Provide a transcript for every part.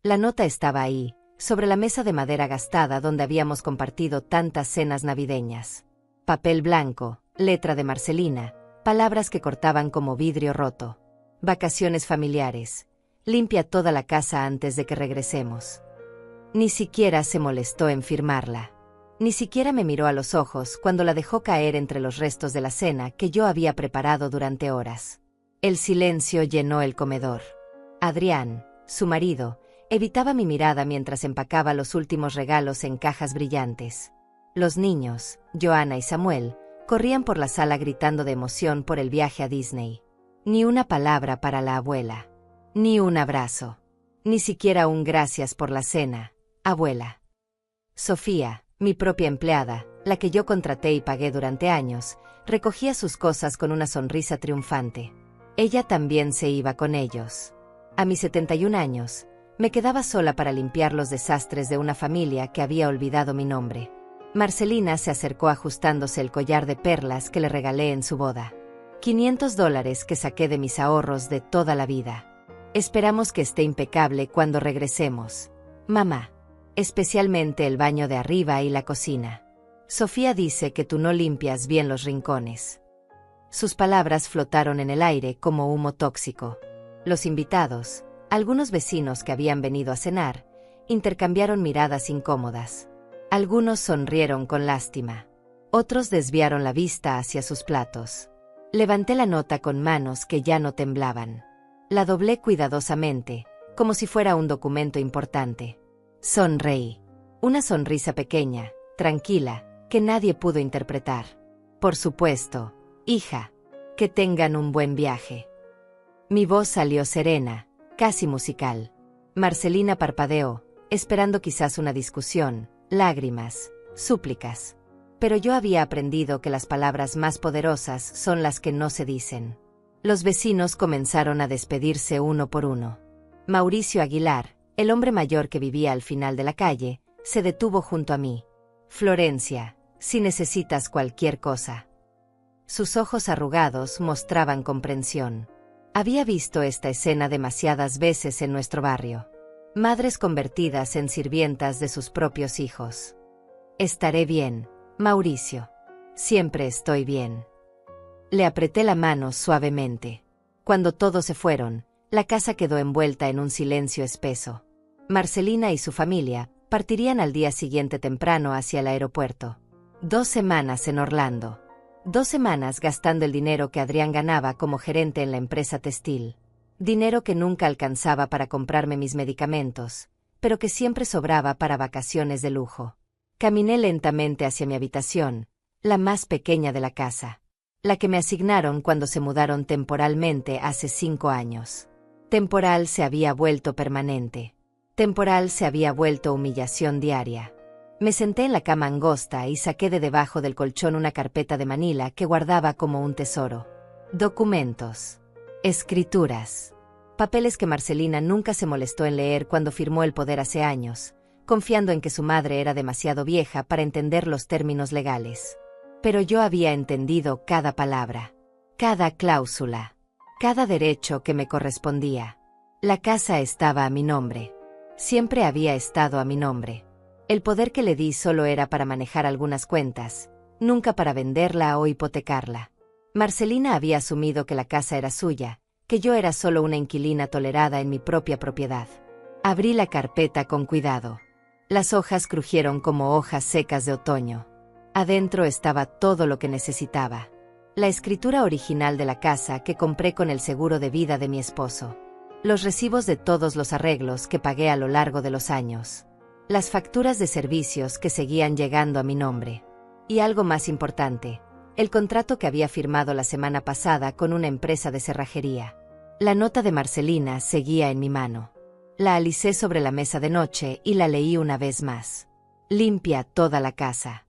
La nota estaba ahí, sobre la mesa de madera gastada donde habíamos compartido tantas cenas navideñas. Papel blanco, letra de Marcelina, palabras que cortaban como vidrio roto. Vacaciones familiares. Limpia toda la casa antes de que regresemos. Ni siquiera se molestó en firmarla. Ni siquiera me miró a los ojos cuando la dejó caer entre los restos de la cena que yo había preparado durante horas. El silencio llenó el comedor. Adrián, su marido, evitaba mi mirada mientras empacaba los últimos regalos en cajas brillantes. Los niños, Johanna y Samuel, corrían por la sala gritando de emoción por el viaje a Disney. Ni una palabra para la abuela. Ni un abrazo. Ni siquiera un gracias por la cena, abuela. Sofía, mi propia empleada, la que yo contraté y pagué durante años, recogía sus cosas con una sonrisa triunfante. Ella también se iba con ellos. A mis 71 años, me quedaba sola para limpiar los desastres de una familia que había olvidado mi nombre. Marcelina se acercó ajustándose el collar de perlas que le regalé en su boda. $500 que saqué de mis ahorros de toda la vida. Esperamos que esté impecable cuando regresemos, mamá. Especialmente el baño de arriba y la cocina. Sofía dice que tú no limpias bien los rincones. Sus palabras flotaron en el aire como humo tóxico. Los invitados, algunos vecinos que habían venido a cenar, intercambiaron miradas incómodas. Algunos sonrieron con lástima. Otros desviaron la vista hacia sus platos. Levanté la nota con manos que ya no temblaban. La doblé cuidadosamente, como si fuera un documento importante. Sonreí. Una sonrisa pequeña, tranquila, que nadie pudo interpretar. Por supuesto, hija. Que tengan un buen viaje. Mi voz salió serena, casi musical. Marcelina parpadeó, esperando quizás una discusión, lágrimas, súplicas. Pero yo había aprendido que las palabras más poderosas son las que no se dicen. Los vecinos comenzaron a despedirse uno por uno. Mauricio Aguilar, el hombre mayor que vivía al final de la calle, se detuvo junto a mí. Florencia, si necesitas cualquier cosa. Sus ojos arrugados mostraban comprensión. Había visto esta escena demasiadas veces en nuestro barrio. Madres convertidas en sirvientas de sus propios hijos. Estaré bien, Mauricio. Siempre estoy bien. Le apreté la mano suavemente. Cuando todos se fueron, la casa quedó envuelta en un silencio espeso. Marcelina y su familia partirían al día siguiente temprano hacia el aeropuerto. 2 semanas en Orlando. 2 semanas gastando el dinero que Adrián ganaba como gerente en la empresa textil. Dinero que nunca alcanzaba para comprarme mis medicamentos, pero que siempre sobraba para vacaciones de lujo. Caminé lentamente hacia mi habitación, la más pequeña de la casa. La que me asignaron cuando se mudaron temporalmente hace 5 años. Temporal se había vuelto permanente. Temporal se había vuelto humillación diaria. Me senté en la cama angosta y saqué de debajo del colchón una carpeta de manila que guardaba como un tesoro. Documentos. Escrituras. Papeles que Marcelina nunca se molestó en leer cuando firmó el poder hace años, confiando en que su madre era demasiado vieja para entender los términos legales. Pero yo había entendido cada palabra, cada cláusula, cada derecho que me correspondía. La casa estaba a mi nombre. Siempre había estado a mi nombre. El poder que le di solo era para manejar algunas cuentas, nunca para venderla o hipotecarla. Marcelina había asumido que la casa era suya, que yo era solo una inquilina tolerada en mi propia propiedad. Abrí la carpeta con cuidado. Las hojas crujieron como hojas secas de otoño. Adentro estaba todo lo que necesitaba. La escritura original de la casa que compré con el seguro de vida de mi esposo. Los recibos de todos los arreglos que pagué a lo largo de los años. Las facturas de servicios que seguían llegando a mi nombre. Y algo más importante, el contrato que había firmado la semana pasada con una empresa de cerrajería. La nota de Marcelina seguía en mi mano. La alicé sobre la mesa de noche y la leí una vez más. Limpia toda la casa.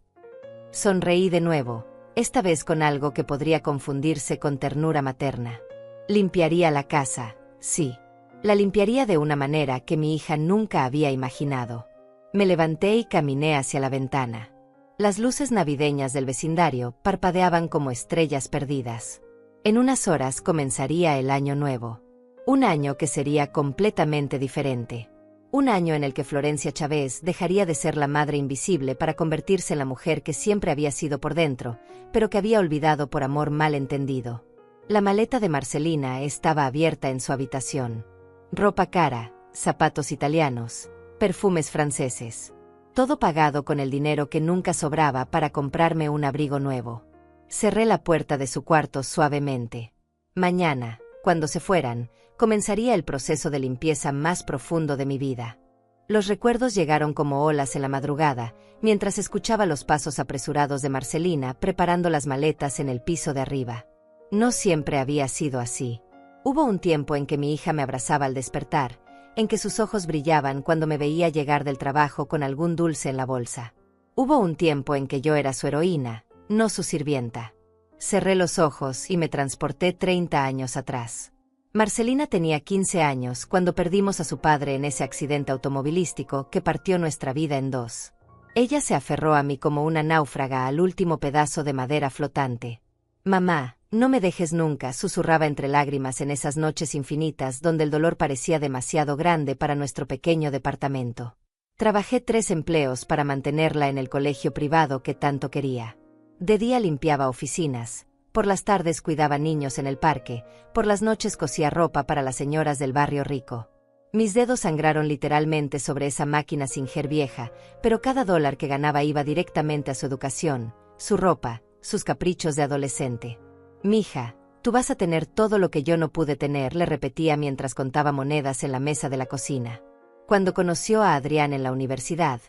Sonreí de nuevo, esta vez con algo que podría confundirse con ternura materna. Limpiaría la casa, sí. La limpiaría de una manera que mi hija nunca había imaginado. Me levanté y caminé hacia la ventana. Las luces navideñas del vecindario parpadeaban como estrellas perdidas. En unas horas comenzaría el año nuevo. Un año que sería completamente diferente. Un año en el que Florencia Chávez dejaría de ser la madre invisible para convertirse en la mujer que siempre había sido por dentro, pero que había olvidado por amor mal entendido. La maleta de Marcelina estaba abierta en su habitación. Ropa cara, zapatos italianos, perfumes franceses. Todo pagado con el dinero que nunca sobraba para comprarme un abrigo nuevo. Cerré la puerta de su cuarto suavemente. Mañana, cuando se fueran, comenzaría el proceso de limpieza más profundo de mi vida. Los recuerdos llegaron como olas en la madrugada, mientras escuchaba los pasos apresurados de Marcelina preparando las maletas en el piso de arriba. No siempre había sido así. Hubo un tiempo en que mi hija me abrazaba al despertar, en que sus ojos brillaban cuando me veía llegar del trabajo con algún dulce en la bolsa. Hubo un tiempo en que yo era su heroína, no su sirvienta. Cerré los ojos y me transporté 30 años atrás. Marcelina tenía 15 años cuando perdimos a su padre en ese accidente automovilístico que partió nuestra vida en dos. Ella se aferró a mí como una náufraga al último pedazo de madera flotante. «Mamá, no me dejes nunca», susurraba entre lágrimas en esas noches infinitas donde el dolor parecía demasiado grande para nuestro pequeño departamento. Trabajé 3 empleos para mantenerla en el colegio privado que tanto quería. De día limpiaba oficinas, por las tardes cuidaba niños en el parque, por las noches cosía ropa para las señoras del barrio rico. Mis dedos sangraron literalmente sobre esa máquina Singer vieja, pero cada dólar que ganaba iba directamente a su educación, su ropa, sus caprichos de adolescente. «Mija, tú vas a tener todo lo que yo no pude tener», le repetía mientras contaba monedas en la mesa de la cocina. Cuando conoció a Adrián en la universidad,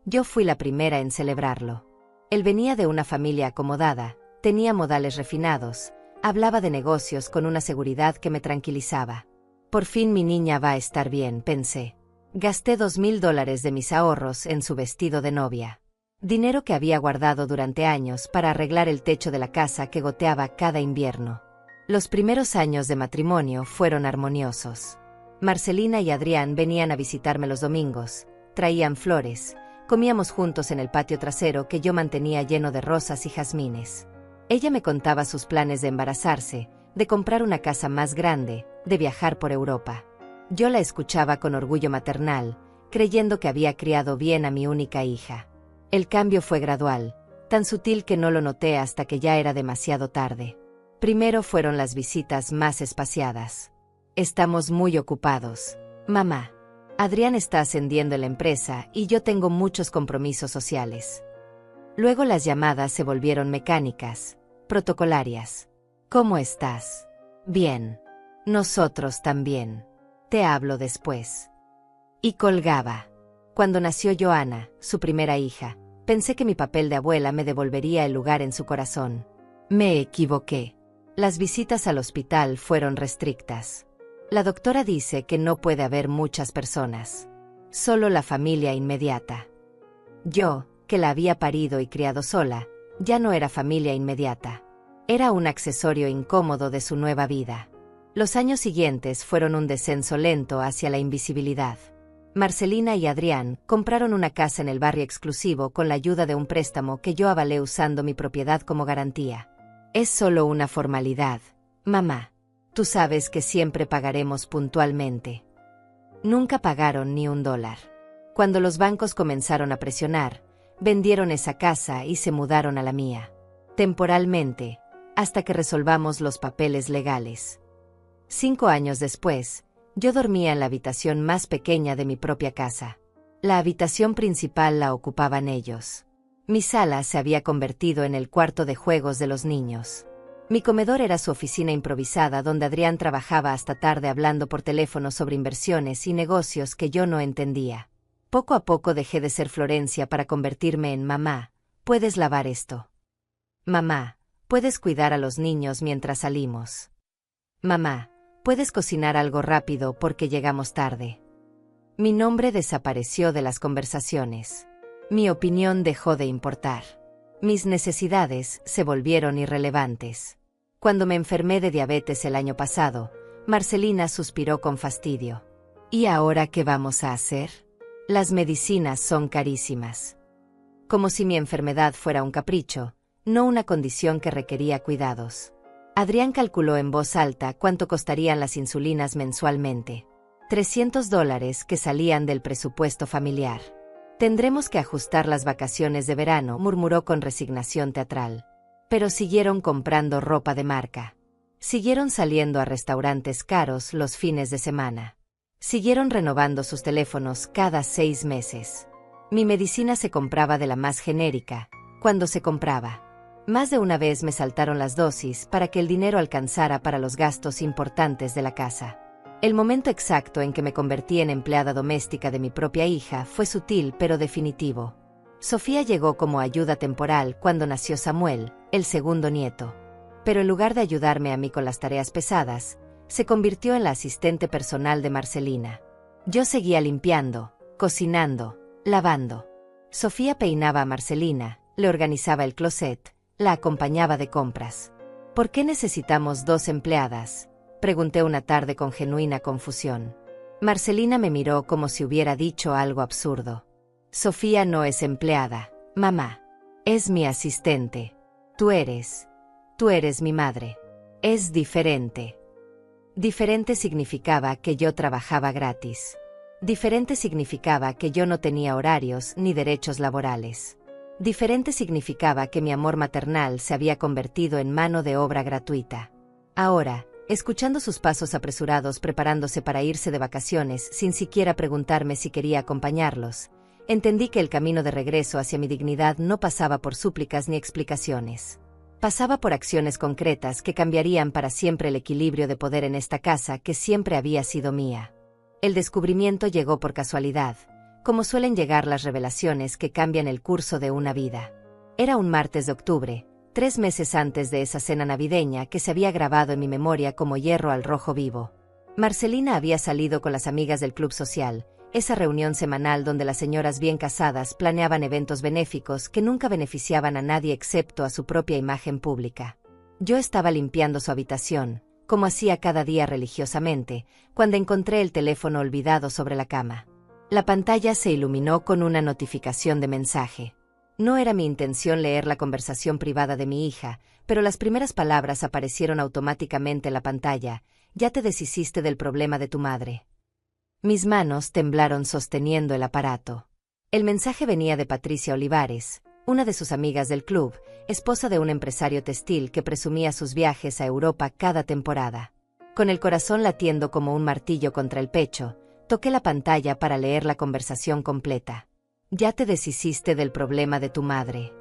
yo fui la primera en celebrarlo. Él venía de una familia acomodada, tenía modales refinados, hablaba de negocios con una seguridad que me tranquilizaba. Por fin mi niña va a estar bien, pensé. Gasté $2,000 de mis ahorros en su vestido de novia. Dinero que había guardado durante años para arreglar el techo de la casa que goteaba cada invierno. Los primeros años de matrimonio fueron armoniosos. Marcelina y Adrián venían a visitarme los domingos, traían flores, comíamos juntos en el patio trasero que yo mantenía lleno de rosas y jazmines. Ella me contaba sus planes de embarazarse, de comprar una casa más grande, de viajar por Europa. Yo la escuchaba con orgullo maternal, creyendo que había criado bien a mi única hija. El cambio fue gradual, tan sutil que no lo noté hasta que ya era demasiado tarde. Primero fueron las visitas más espaciadas. «Estamos muy ocupados, mamá. Adrián está ascendiendo en la empresa y yo tengo muchos compromisos sociales». Luego las llamadas se volvieron mecánicas, protocolarias. «¿Cómo estás?» «Bien. Nosotros también. Te hablo después». Y colgaba. Cuando nació Joana, su primera hija, pensé que mi papel de abuela me devolvería el lugar en su corazón. Me equivoqué. Las visitas al hospital fueron restrictas. La doctora dice que no puede haber muchas personas. Solo la familia inmediata. Yo, que la había parido y criado sola, ya no era familia inmediata. Era un accesorio incómodo de su nueva vida. Los años siguientes fueron un descenso lento hacia la invisibilidad. Marcelina y Adrián compraron una casa en el barrio exclusivo con la ayuda de un préstamo que yo avalé usando mi propiedad como garantía. «Es solo una formalidad, mamá. Tú sabes que siempre pagaremos puntualmente». Nunca pagaron ni $1. Cuando los bancos comenzaron a presionar, vendieron esa casa y se mudaron a la mía. Temporalmente, hasta que resolvamos los papeles legales. 5 años después, yo dormía en la habitación más pequeña de mi propia casa. La habitación principal la ocupaban ellos. Mi sala se había convertido en el cuarto de juegos de los niños. Mi comedor era su oficina improvisada donde Adrián trabajaba hasta tarde hablando por teléfono sobre inversiones y negocios que yo no entendía. Poco a poco dejé de ser Florencia para convertirme en «mamá, ¿puedes lavar esto?» «Mamá, ¿puedes cuidar a los niños mientras salimos?» «Mamá, ¿puedes cocinar algo rápido porque llegamos tarde?» Mi nombre desapareció de las conversaciones. Mi opinión dejó de importar. Mis necesidades se volvieron irrelevantes. Cuando me enfermé de diabetes el año pasado, Marcelina suspiró con fastidio. «¿Y ahora qué vamos a hacer? Las medicinas son carísimas». Como si mi enfermedad fuera un capricho, no una condición que requería cuidados. Adrián calculó en voz alta cuánto costarían las insulinas mensualmente. $300 que salían del presupuesto familiar. Tendremos que ajustar las vacaciones de verano, murmuró con resignación teatral. Pero siguieron comprando ropa de marca. Siguieron saliendo a restaurantes caros los fines de semana. Siguieron renovando sus teléfonos cada 6 meses. Mi medicina se compraba de la más genérica, cuando se compraba. Más de una vez me saltaron las dosis para que el dinero alcanzara para los gastos importantes de la casa. El momento exacto en que me convertí en empleada doméstica de mi propia hija fue sutil pero definitivo. Sofía llegó como ayuda temporal cuando nació Samuel, el segundo nieto. Pero en lugar de ayudarme a mí con las tareas pesadas, se convirtió en la asistente personal de Marcelina. Yo seguía limpiando, cocinando, lavando. Sofía peinaba a Marcelina, le organizaba el closet, la acompañaba de compras. ¿Por qué necesitamos 2 empleadas?, pregunté una tarde con genuina confusión. Marcelina me miró como si hubiera dicho algo absurdo. Sofía no es empleada, mamá. Es mi asistente. Tú eres mi madre. Es diferente. Diferente significaba que yo trabajaba gratis. Diferente significaba que yo no tenía horarios ni derechos laborales. Diferente significaba que mi amor maternal se había convertido en mano de obra gratuita. Ahora, escuchando sus pasos apresurados preparándose para irse de vacaciones sin siquiera preguntarme si quería acompañarlos, entendí que el camino de regreso hacia mi dignidad no pasaba por súplicas ni explicaciones. Pasaba por acciones concretas que cambiarían para siempre el equilibrio de poder en esta casa que siempre había sido mía. El descubrimiento llegó por casualidad, como suelen llegar las revelaciones que cambian el curso de una vida. Era un martes de octubre, 3 meses antes de esa cena navideña que se había grabado en mi memoria como hierro al rojo vivo. Marcelina había salido con las amigas del club social, esa reunión semanal donde las señoras bien casadas planeaban eventos benéficos que nunca beneficiaban a nadie excepto a su propia imagen pública. Yo estaba limpiando su habitación, como hacía cada día religiosamente, cuando encontré el teléfono olvidado sobre la cama. La pantalla se iluminó con una notificación de mensaje. No era mi intención leer la conversación privada de mi hija, pero las primeras palabras aparecieron automáticamente en la pantalla. Ya te deshiciste del problema de tu madre. Mis manos temblaron sosteniendo el aparato. El mensaje venía de Patricia Olivares, una de sus amigas del club, esposa de un empresario textil que presumía sus viajes a Europa cada temporada. Con el corazón latiendo como un martillo contra el pecho, toqué la pantalla para leer la conversación completa. Ya te deshiciste del problema de tu madre.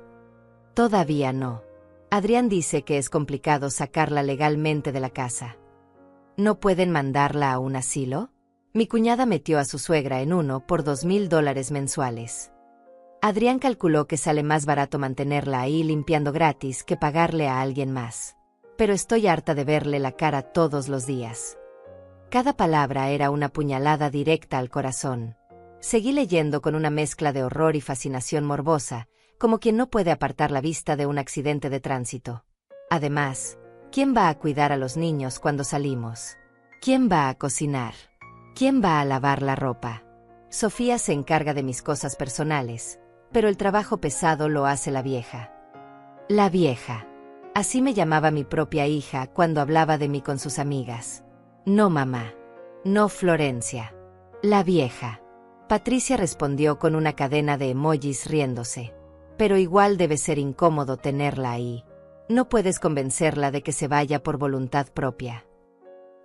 Todavía no. Adrián dice que es complicado sacarla legalmente de la casa. ¿No pueden mandarla a un asilo? Mi cuñada metió a su suegra en uno por $2,000 mensuales. Adrián calculó que sale más barato mantenerla ahí limpiando gratis que pagarle a alguien más. Pero estoy harta de verle la cara todos los días. Cada palabra era una puñalada directa al corazón. Seguí leyendo con una mezcla de horror y fascinación morbosa, como quien no puede apartar la vista de un accidente de tránsito. Además, ¿quién va a cuidar a los niños cuando salimos? ¿Quién va a cocinar? ¿Quién va a lavar la ropa? Sofía se encarga de mis cosas personales, pero el trabajo pesado lo hace la vieja. La vieja. Así me llamaba mi propia hija cuando hablaba de mí con sus amigas. No mamá. No Florencia. La vieja. Patricia respondió con una cadena de emojis riéndose. Pero igual debe ser incómodo tenerla ahí. No puedes convencerla de que se vaya por voluntad propia.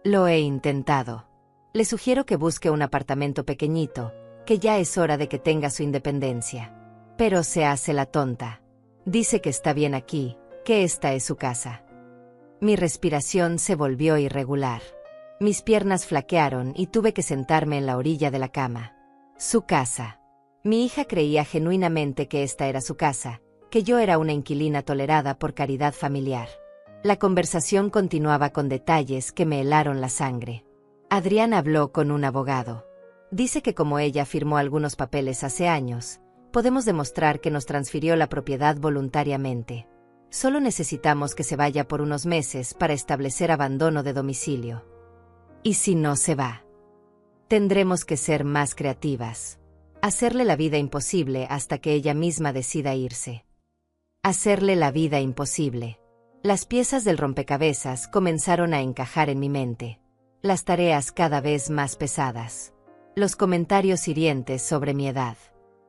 Lo he intentado. Le sugiero que busque un apartamento pequeñito, que ya es hora de que tenga su independencia. Pero se hace la tonta. Dice que está bien aquí, que esta es su casa. Mi respiración se volvió irregular. Mis piernas flaquearon y tuve que sentarme en la orilla de la cama. Su casa. Mi hija creía genuinamente que esta era su casa, que yo era una inquilina tolerada por caridad familiar. La conversación continuaba con detalles que me helaron la sangre. Adrián habló con un abogado. Dice que como ella firmó algunos papeles hace años, podemos demostrar que nos transfirió la propiedad voluntariamente. Solo necesitamos que se vaya por unos meses para establecer abandono de domicilio. ¿Y si no se va? Tendremos que ser más creativas. Hacerle la vida imposible hasta que ella misma decida irse. Hacerle la vida imposible. Las piezas del rompecabezas comenzaron a encajar en mi mente. Las tareas cada vez más pesadas. Los comentarios hirientes sobre mi edad.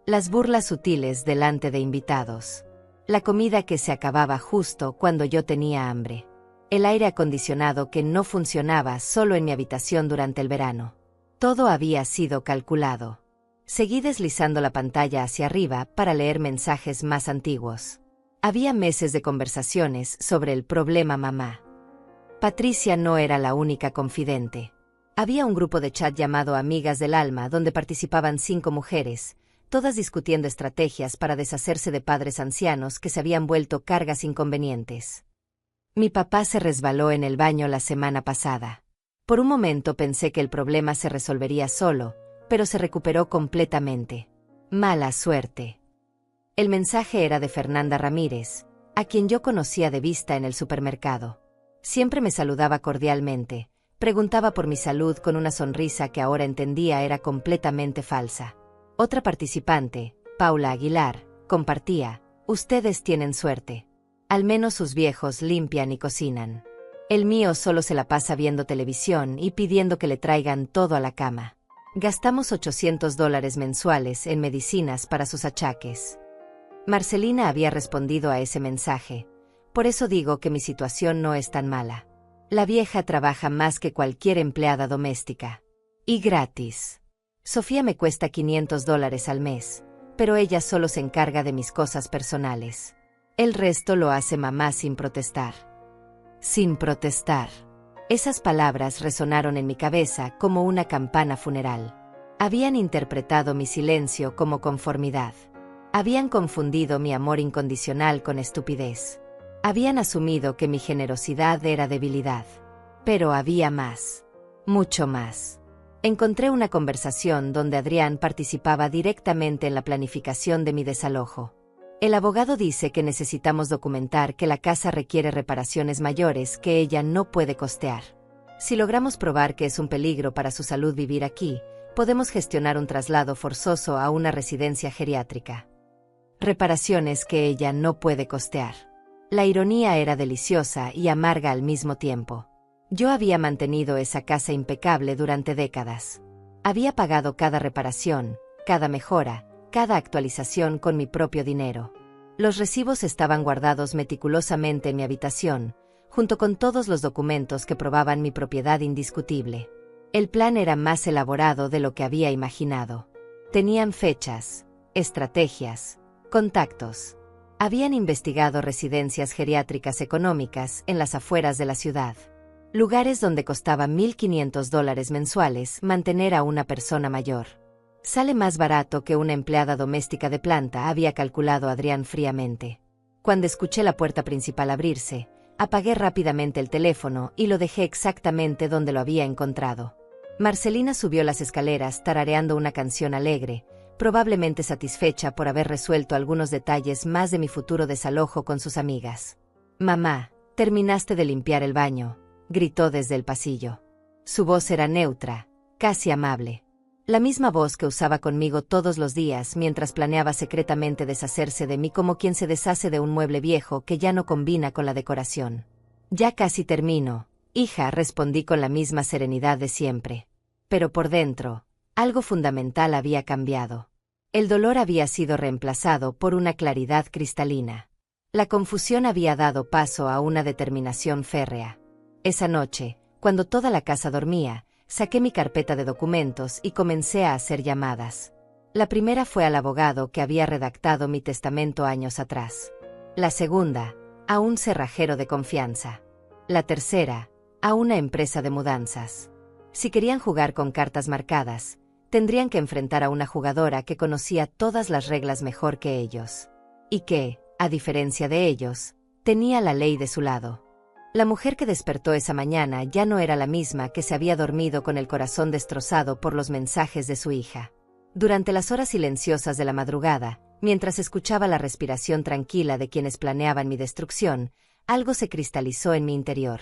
Las burlas sutiles delante de invitados. La comida que se acababa justo cuando yo tenía hambre. El aire acondicionado que no funcionaba solo en mi habitación durante el verano. Todo había sido calculado. Seguí deslizando la pantalla hacia arriba para leer mensajes más antiguos. Había meses de conversaciones sobre el problema mamá. Patricia no era la única confidente. Había un grupo de chat llamado Amigas del Alma donde participaban 5 mujeres, todas discutiendo estrategias para deshacerse de padres ancianos que se habían vuelto cargas inconvenientes. Mi papá se resbaló en el baño la semana pasada. Por un momento pensé que el problema se resolvería solo, pero se recuperó completamente. Mala suerte. El mensaje era de Fernanda Ramírez, a quien yo conocía de vista en el supermercado. Siempre me saludaba cordialmente, preguntaba por mi salud con una sonrisa que ahora entendía era completamente falsa. Otra participante, Paula Aguilar, compartía: ustedes tienen suerte. Al menos sus viejos limpian y cocinan. El mío solo se la pasa viendo televisión y pidiendo que le traigan todo a la cama. Gastamos $800 mensuales en medicinas para sus achaques. Marcelina había respondido a ese mensaje. Por eso digo que mi situación no es tan mala. La vieja trabaja más que cualquier empleada doméstica. Y gratis. Sofía me cuesta $500 al mes, pero ella solo se encarga de mis cosas personales. El resto lo hace mamá sin protestar. Sin protestar. Esas palabras resonaron en mi cabeza como una campana funeral. Habían interpretado mi silencio como conformidad. Habían confundido mi amor incondicional con estupidez. Habían asumido que mi generosidad era debilidad. Pero había más. Mucho más. Encontré una conversación donde Adrián participaba directamente en la planificación de mi desalojo. El abogado dice que necesitamos documentar que la casa requiere reparaciones mayores que ella no puede costear. Si logramos probar que es un peligro para su salud vivir aquí, podemos gestionar un traslado forzoso a una residencia geriátrica. Reparaciones que ella no puede costear. La ironía era deliciosa y amarga al mismo tiempo. Yo había mantenido esa casa impecable durante décadas. Había pagado cada reparación, cada mejora, cada actualización con mi propio dinero. Los recibos estaban guardados meticulosamente en mi habitación, junto con todos los documentos que probaban mi propiedad indiscutible. El plan era más elaborado de lo que había imaginado. Tenían fechas, estrategias, contactos. Habían investigado residencias geriátricas económicas en las afueras de la ciudad. Lugares donde costaba $1,500 mensuales mantener a una persona mayor. Sale más barato que una empleada doméstica de planta, había calculado Adrián fríamente. Cuando escuché la puerta principal abrirse, apagué rápidamente el teléfono y lo dejé exactamente donde lo había encontrado. Marcelina subió las escaleras tarareando una canción alegre, probablemente satisfecha por haber resuelto algunos detalles más de mi futuro desalojo con sus amigas. «Mamá, terminaste de limpiar el baño», gritó desde el pasillo. Su voz era neutra, casi amable. La misma voz que usaba conmigo todos los días mientras planeaba secretamente deshacerse de mí como quien se deshace de un mueble viejo que ya no combina con la decoración. «Ya casi termino, hija», respondí con la misma serenidad de siempre. Pero por dentro, algo fundamental había cambiado. El dolor había sido reemplazado por una claridad cristalina. La confusión había dado paso a una determinación férrea. Esa noche, cuando toda la casa dormía, saqué mi carpeta de documentos y comencé a hacer llamadas. La primera fue al abogado que había redactado mi testamento años atrás. La segunda, a un cerrajero de confianza. La tercera, a una empresa de mudanzas. Si querían jugar con cartas marcadas, tendrían que enfrentar a una jugadora que conocía todas las reglas mejor que ellos. Y que, a diferencia de ellos, tenía la ley de su lado. La mujer que despertó esa mañana ya no era la misma que se había dormido con el corazón destrozado por los mensajes de su hija. Durante las horas silenciosas de la madrugada, mientras escuchaba la respiración tranquila de quienes planeaban mi destrucción, algo se cristalizó en mi interior.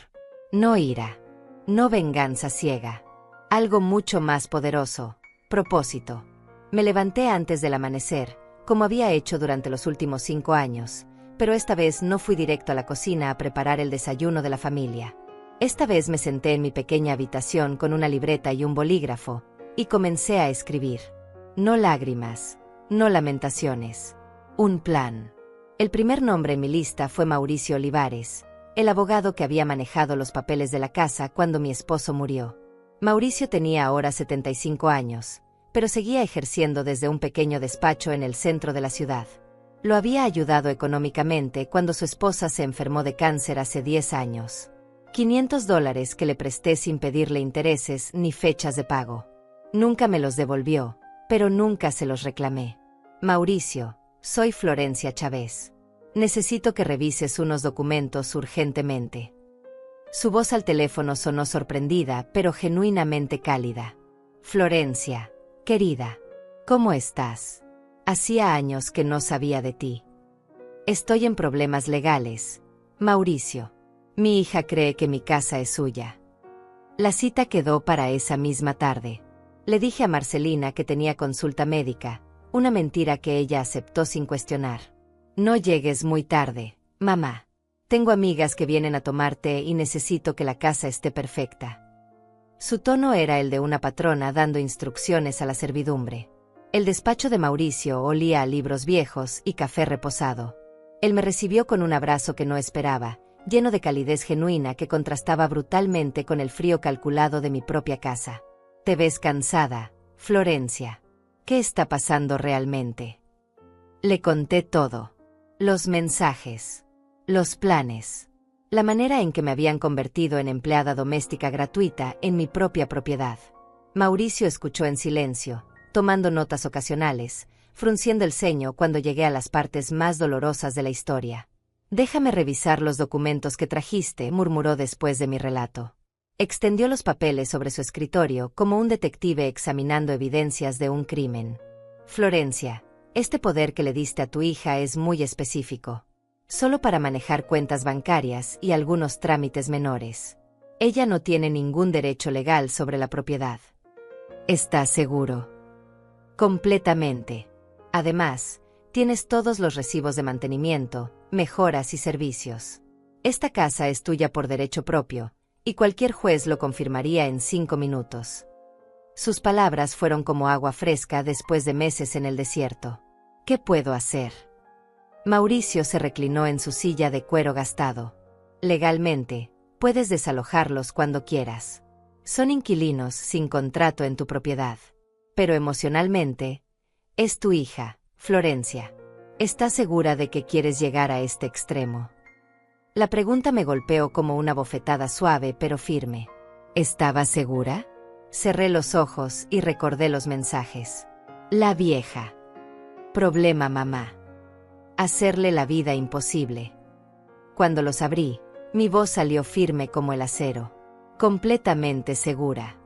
No ira. No venganza ciega. Algo mucho más poderoso. Propósito. Me levanté antes del amanecer, como había hecho durante los últimos 5 años, pero esta vez no fui directo a la cocina a preparar el desayuno de la familia. Esta vez me senté en mi pequeña habitación con una libreta y un bolígrafo, y comencé a escribir. No lágrimas, no lamentaciones. Un plan. El primer nombre en mi lista fue Mauricio Olivares, el abogado que había manejado los papeles de la casa cuando mi esposo murió. Mauricio tenía ahora 75 años, pero seguía ejerciendo desde un pequeño despacho en el centro de la ciudad. Lo había ayudado económicamente cuando su esposa se enfermó de cáncer hace 10 años. $500 que le presté sin pedirle intereses ni fechas de pago. Nunca me los devolvió, pero nunca se los reclamé. Mauricio, soy Florencia Chávez. Necesito que revises unos documentos urgentemente. Su voz al teléfono sonó sorprendida, pero genuinamente cálida. Florencia, querida, ¿cómo estás? Hacía años que no sabía de ti. Estoy en problemas legales, Mauricio. Mi hija cree que mi casa es suya. La cita quedó para esa misma tarde. Le dije a Marcelina que tenía consulta médica, una mentira que ella aceptó sin cuestionar. No llegues muy tarde, mamá. Tengo amigas que vienen a tomar té y necesito que la casa esté perfecta. Su tono era el de una patrona dando instrucciones a la servidumbre. El despacho de Mauricio olía a libros viejos y café reposado. Él me recibió con un abrazo que no esperaba, lleno de calidez genuina que contrastaba brutalmente con el frío calculado de mi propia casa. Te ves cansada, Florencia. ¿Qué está pasando realmente? Le conté todo. Los mensajes. Los planes. La manera en que me habían convertido en empleada doméstica gratuita en mi propia propiedad. Mauricio escuchó en silencio, tomando notas ocasionales, frunciendo el ceño cuando llegué a las partes más dolorosas de la historia. Déjame revisar los documentos que trajiste, murmuró después de mi relato. Extendió los papeles sobre su escritorio como un detective examinando evidencias de un crimen. Florencia, este poder que le diste a tu hija es muy específico. Solo para manejar cuentas bancarias y algunos trámites menores. Ella no tiene ningún derecho legal sobre la propiedad. ¿Estás seguro? Completamente. Además, tienes todos los recibos de mantenimiento, mejoras y servicios. Esta casa es tuya por derecho propio, y cualquier juez lo confirmaría en 5 minutos. Sus palabras fueron como agua fresca después de meses en el desierto. ¿Qué puedo hacer? Mauricio se reclinó en su silla de cuero gastado. Legalmente, puedes desalojarlos cuando quieras. Son inquilinos sin contrato en tu propiedad. Pero emocionalmente, es tu hija, Florencia. ¿Estás segura de que quieres llegar a este extremo? La pregunta me golpeó como una bofetada suave pero firme. ¿Estaba segura? Cerré los ojos y recordé los mensajes. La vieja. Problema, mamá. Hacerle la vida imposible. Cuando los abrí, mi voz salió firme como el acero. Completamente segura.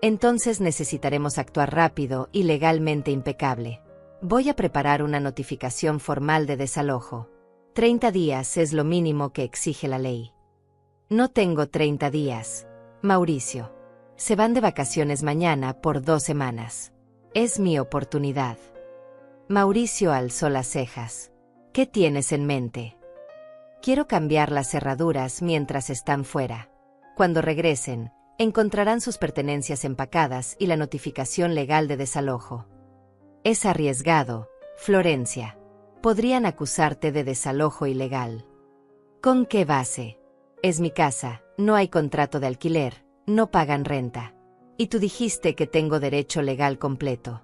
Entonces necesitaremos actuar rápido y legalmente impecable. Voy a preparar una notificación formal de desalojo. 30 días es lo mínimo que exige la ley. No tengo 30 días, Mauricio. Se van de vacaciones mañana por 2 semanas. Es mi oportunidad. Mauricio alzó las cejas. ¿Qué tienes en mente? Quiero cambiar las cerraduras mientras están fuera. Cuando regresen, encontrarán sus pertenencias empacadas y la notificación legal de desalojo. Es arriesgado, Florencia. Podrían acusarte de desalojo ilegal. ¿Con qué base? Es mi casa, no hay contrato de alquiler, no pagan renta. Y tú dijiste que tengo derecho legal completo.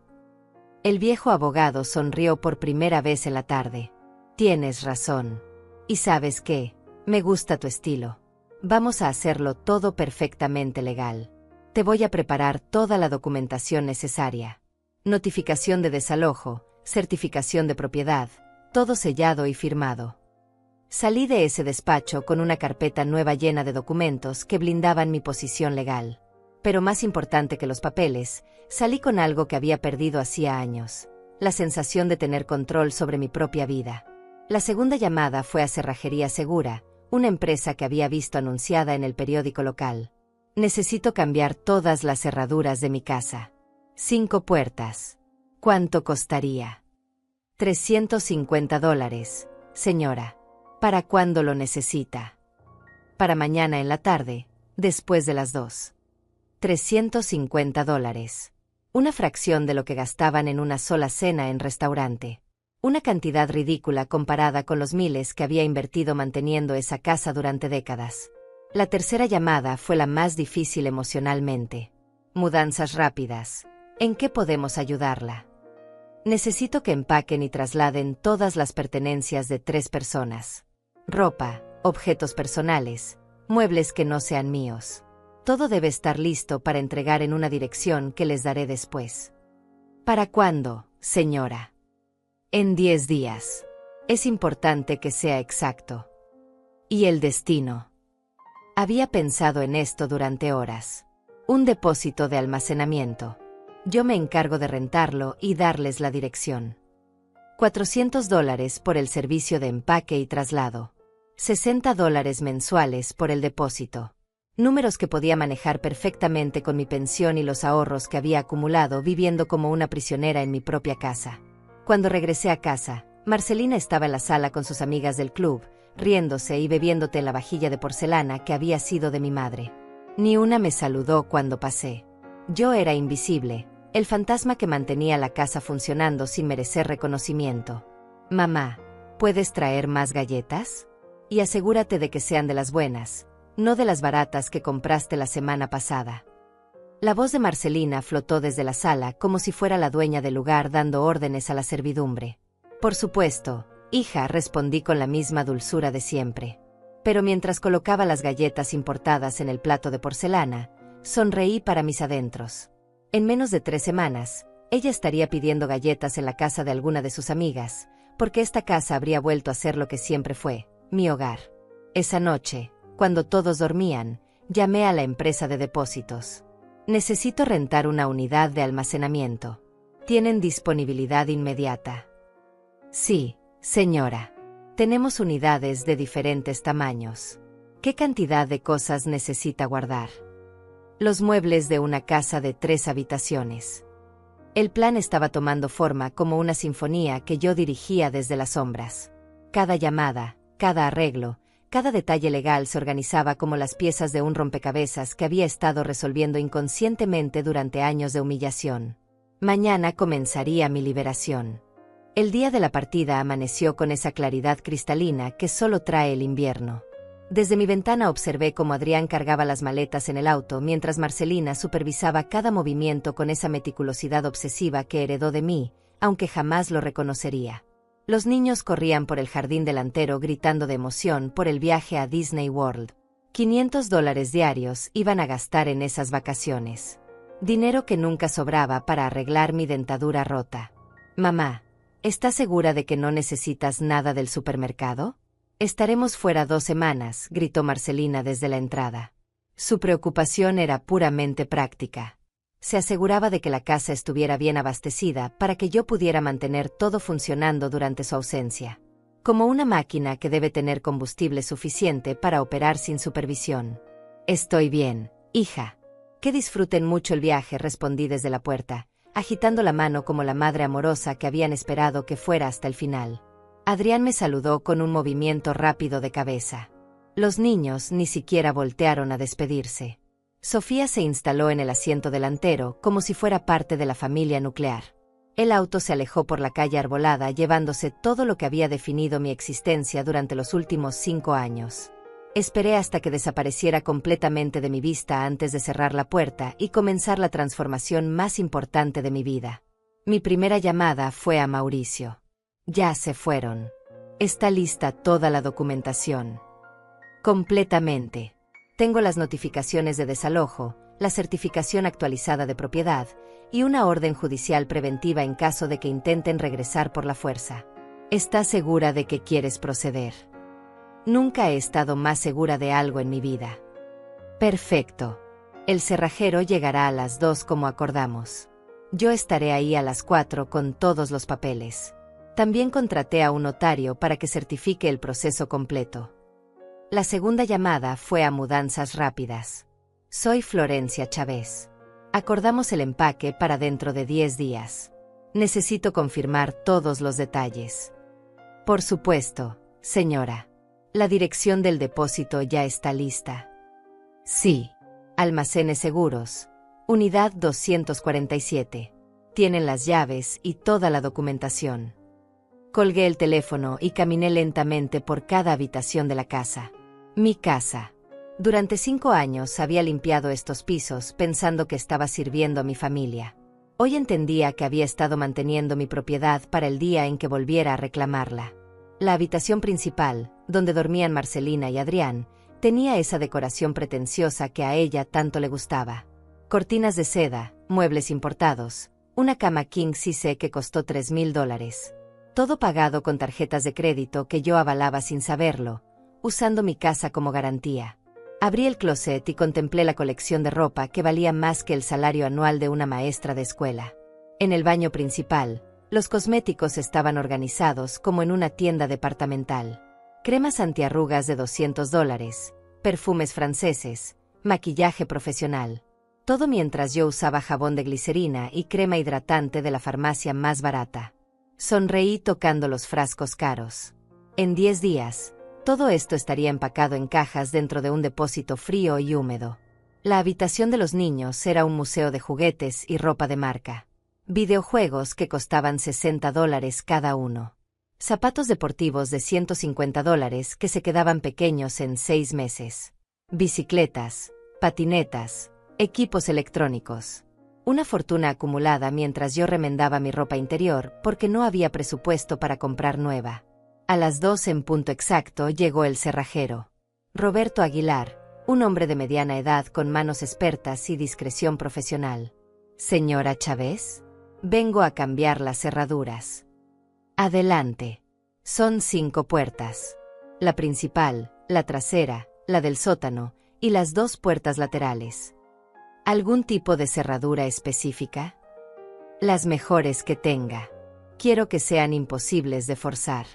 El viejo abogado sonrió por primera vez en la tarde. Tienes razón. ¿Y sabes qué? Me gusta tu estilo. Vamos a hacerlo todo perfectamente legal. Te voy a preparar toda la documentación necesaria. Notificación de desalojo, certificación de propiedad, todo sellado y firmado. Salí de ese despacho con una carpeta nueva llena de documentos que blindaban mi posición legal. Pero más importante que los papeles, salí con algo que había perdido hacía años. La sensación de tener control sobre mi propia vida. La segunda llamada fue a Cerrajería Segura, una empresa que había visto anunciada en el periódico local. Necesito cambiar todas las cerraduras de mi casa. 5 puertas. ¿Cuánto costaría? $350, señora. ¿Para cuándo lo necesita? Para mañana en la tarde, después de las 2. $350. Una fracción de lo que gastaban en una sola cena en restaurante. Una cantidad ridícula comparada con los miles que había invertido manteniendo esa casa durante décadas. La tercera llamada fue la más difícil emocionalmente. Mudanzas rápidas. ¿En qué podemos ayudarla? Necesito que empaquen y trasladen todas las pertenencias de 3 personas. Ropa, objetos personales, muebles que no sean míos. Todo debe estar listo para entregar en una dirección que les daré después. ¿Para cuándo, señora? En 10 días. Es importante que sea exacto. ¿Y el destino? Había pensado en esto durante horas. Un depósito de almacenamiento. Yo me encargo de rentarlo y darles la dirección. $400 por el servicio de empaque y traslado. $60 mensuales por el depósito. Números que podía manejar perfectamente con mi pensión y los ahorros que había acumulado viviendo como una prisionera en mi propia casa. Cuando regresé a casa, Marcelina estaba en la sala con sus amigas del club, riéndose y bebiendo té en la vajilla de porcelana que había sido de mi madre. Ni una me saludó cuando pasé. Yo era invisible, el fantasma que mantenía la casa funcionando sin merecer reconocimiento. Mamá, ¿puedes traer más galletas? Y asegúrate de que sean de las buenas, no de las baratas que compraste la semana pasada. La voz de Marcelina flotó desde la sala como si fuera la dueña del lugar dando órdenes a la servidumbre. Por supuesto, hija, respondí con la misma dulzura de siempre. Pero mientras colocaba las galletas importadas en el plato de porcelana, sonreí para mis adentros. En menos de 3 semanas, ella estaría pidiendo galletas en la casa de alguna de sus amigas, porque esta casa habría vuelto a ser lo que siempre fue, mi hogar. Esa noche, cuando todos dormían, llamé a la empresa de depósitos. Necesito rentar una unidad de almacenamiento. ¿Tienen disponibilidad inmediata? Sí, señora. Tenemos unidades de diferentes tamaños. ¿Qué cantidad de cosas necesita guardar? Los muebles de una casa de 3 habitaciones. El plan estaba tomando forma como una sinfonía que yo dirigía desde las sombras. Cada llamada, cada arreglo, cada detalle legal se organizaba como las piezas de un rompecabezas que había estado resolviendo inconscientemente durante años de humillación. Mañana comenzaría mi liberación. El día de la partida amaneció con esa claridad cristalina que solo trae el invierno. Desde mi ventana observé cómo Adrián cargaba las maletas en el auto mientras Marcelina supervisaba cada movimiento con esa meticulosidad obsesiva que heredó de mí, aunque jamás lo reconocería. Los niños corrían por el jardín delantero gritando de emoción por el viaje a Disney World. $500 diarios iban a gastar en esas vacaciones. Dinero que nunca sobraba para arreglar mi dentadura rota. Mamá, ¿estás segura de que no necesitas nada del supermercado? Estaremos fuera 2 semanas, gritó Marcelina desde la entrada. Su preocupación era puramente práctica. Se aseguraba de que la casa estuviera bien abastecida para que yo pudiera mantener todo funcionando durante su ausencia. Como una máquina que debe tener combustible suficiente para operar sin supervisión. Estoy bien, hija. Que disfruten mucho el viaje, respondí desde la puerta, agitando la mano como la madre amorosa que habían esperado que fuera hasta el final. Adrián me saludó con un movimiento rápido de cabeza. Los niños ni siquiera voltearon a despedirse. Sofía se instaló en el asiento delantero como si fuera parte de la familia nuclear. El auto se alejó por la calle arbolada llevándose todo lo que había definido mi existencia durante los últimos 5 años. Esperé hasta que desapareciera completamente de mi vista antes de cerrar la puerta y comenzar la transformación más importante de mi vida. Mi primera llamada fue a Mauricio. Ya se fueron. Está lista toda la documentación. Completamente. Tengo las notificaciones de desalojo, la certificación actualizada de propiedad y una orden judicial preventiva en caso de que intenten regresar por la fuerza. ¿Estás segura de que quieres proceder? Nunca he estado más segura de algo en mi vida. Perfecto. El cerrajero llegará a las 2 como acordamos. Yo estaré ahí a las 4 con todos los papeles. También contraté a un notario para que certifique el proceso completo. La segunda llamada fue a Mudanzas Rápidas. Soy Florencia Chávez. Acordamos el empaque para dentro de 10 días. Necesito confirmar todos los detalles. Por supuesto, señora. La dirección del depósito ya está lista. Sí. Almacenes Seguros. Unidad 247. Tienen las llaves y toda la documentación. Colgué el teléfono y caminé lentamente por cada habitación de la casa. Mi casa. Durante 5 años había limpiado estos pisos pensando que estaba sirviendo a mi familia. Hoy entendía que había estado manteniendo mi propiedad para el día en que volviera a reclamarla. La habitación principal, donde dormían Marcelina y Adrián, tenía esa decoración pretenciosa que a ella tanto le gustaba. Cortinas de seda, muebles importados, una cama king size que costó $3,000. Todo pagado con tarjetas de crédito que yo avalaba sin saberlo, usando mi casa como garantía. Abrí el closet y contemplé la colección de ropa que valía más que el salario anual de una maestra de escuela. En el baño principal, los cosméticos estaban organizados como en una tienda departamental. Cremas antiarrugas de $200, perfumes franceses, maquillaje profesional. Todo mientras yo usaba jabón de glicerina y crema hidratante de la farmacia más barata. Sonreí tocando los frascos caros. En 10 días, todo esto estaría empacado en cajas dentro de un depósito frío y húmedo. La habitación de los niños era un museo de juguetes y ropa de marca. Videojuegos que costaban $60 cada uno. Zapatos deportivos de $150 que se quedaban pequeños en 6 meses. Bicicletas, patinetas, equipos electrónicos. Una fortuna acumulada mientras yo remendaba mi ropa interior porque no había presupuesto para comprar nueva. A las 2 en punto exacto llegó el cerrajero. Roberto Aguilar, un hombre de mediana edad con manos expertas y discreción profesional. Señora Chávez, vengo a cambiar las cerraduras. Adelante. Son 5 puertas. La principal, la trasera, la del sótano y las 2 puertas laterales. ¿Algún tipo de cerradura específica? Las mejores que tenga. Quiero que sean imposibles de forzar.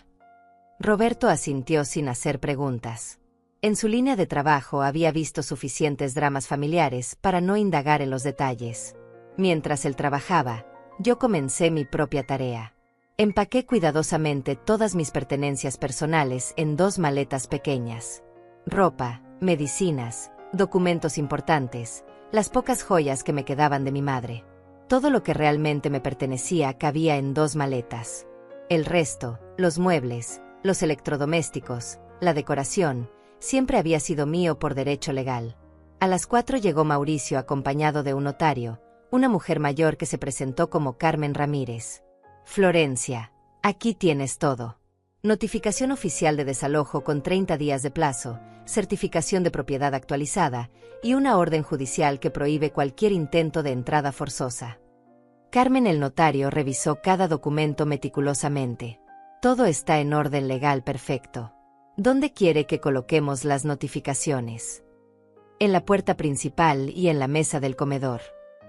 Roberto asintió sin hacer preguntas. En su línea de trabajo había visto suficientes dramas familiares para no indagar en los detalles. Mientras él trabajaba, yo comencé mi propia tarea. Empaqué cuidadosamente todas mis pertenencias personales en 2 maletas pequeñas. Ropa, medicinas, documentos importantes, las pocas joyas que me quedaban de mi madre. Todo lo que realmente me pertenecía cabía en 2 maletas. El resto, los muebles, los electrodomésticos, la decoración, siempre había sido mío por derecho legal. A las 4 llegó Mauricio acompañado de un notario, una mujer mayor que se presentó como Carmen Ramírez. Florencia, aquí tienes todo. Notificación oficial de desalojo con 30 días de plazo, certificación de propiedad actualizada y una orden judicial que prohíbe cualquier intento de entrada forzosa. Carmen el notario revisó cada documento meticulosamente. Todo está en orden legal perfecto. ¿Dónde quiere que coloquemos las notificaciones? En la puerta principal y en la mesa del comedor.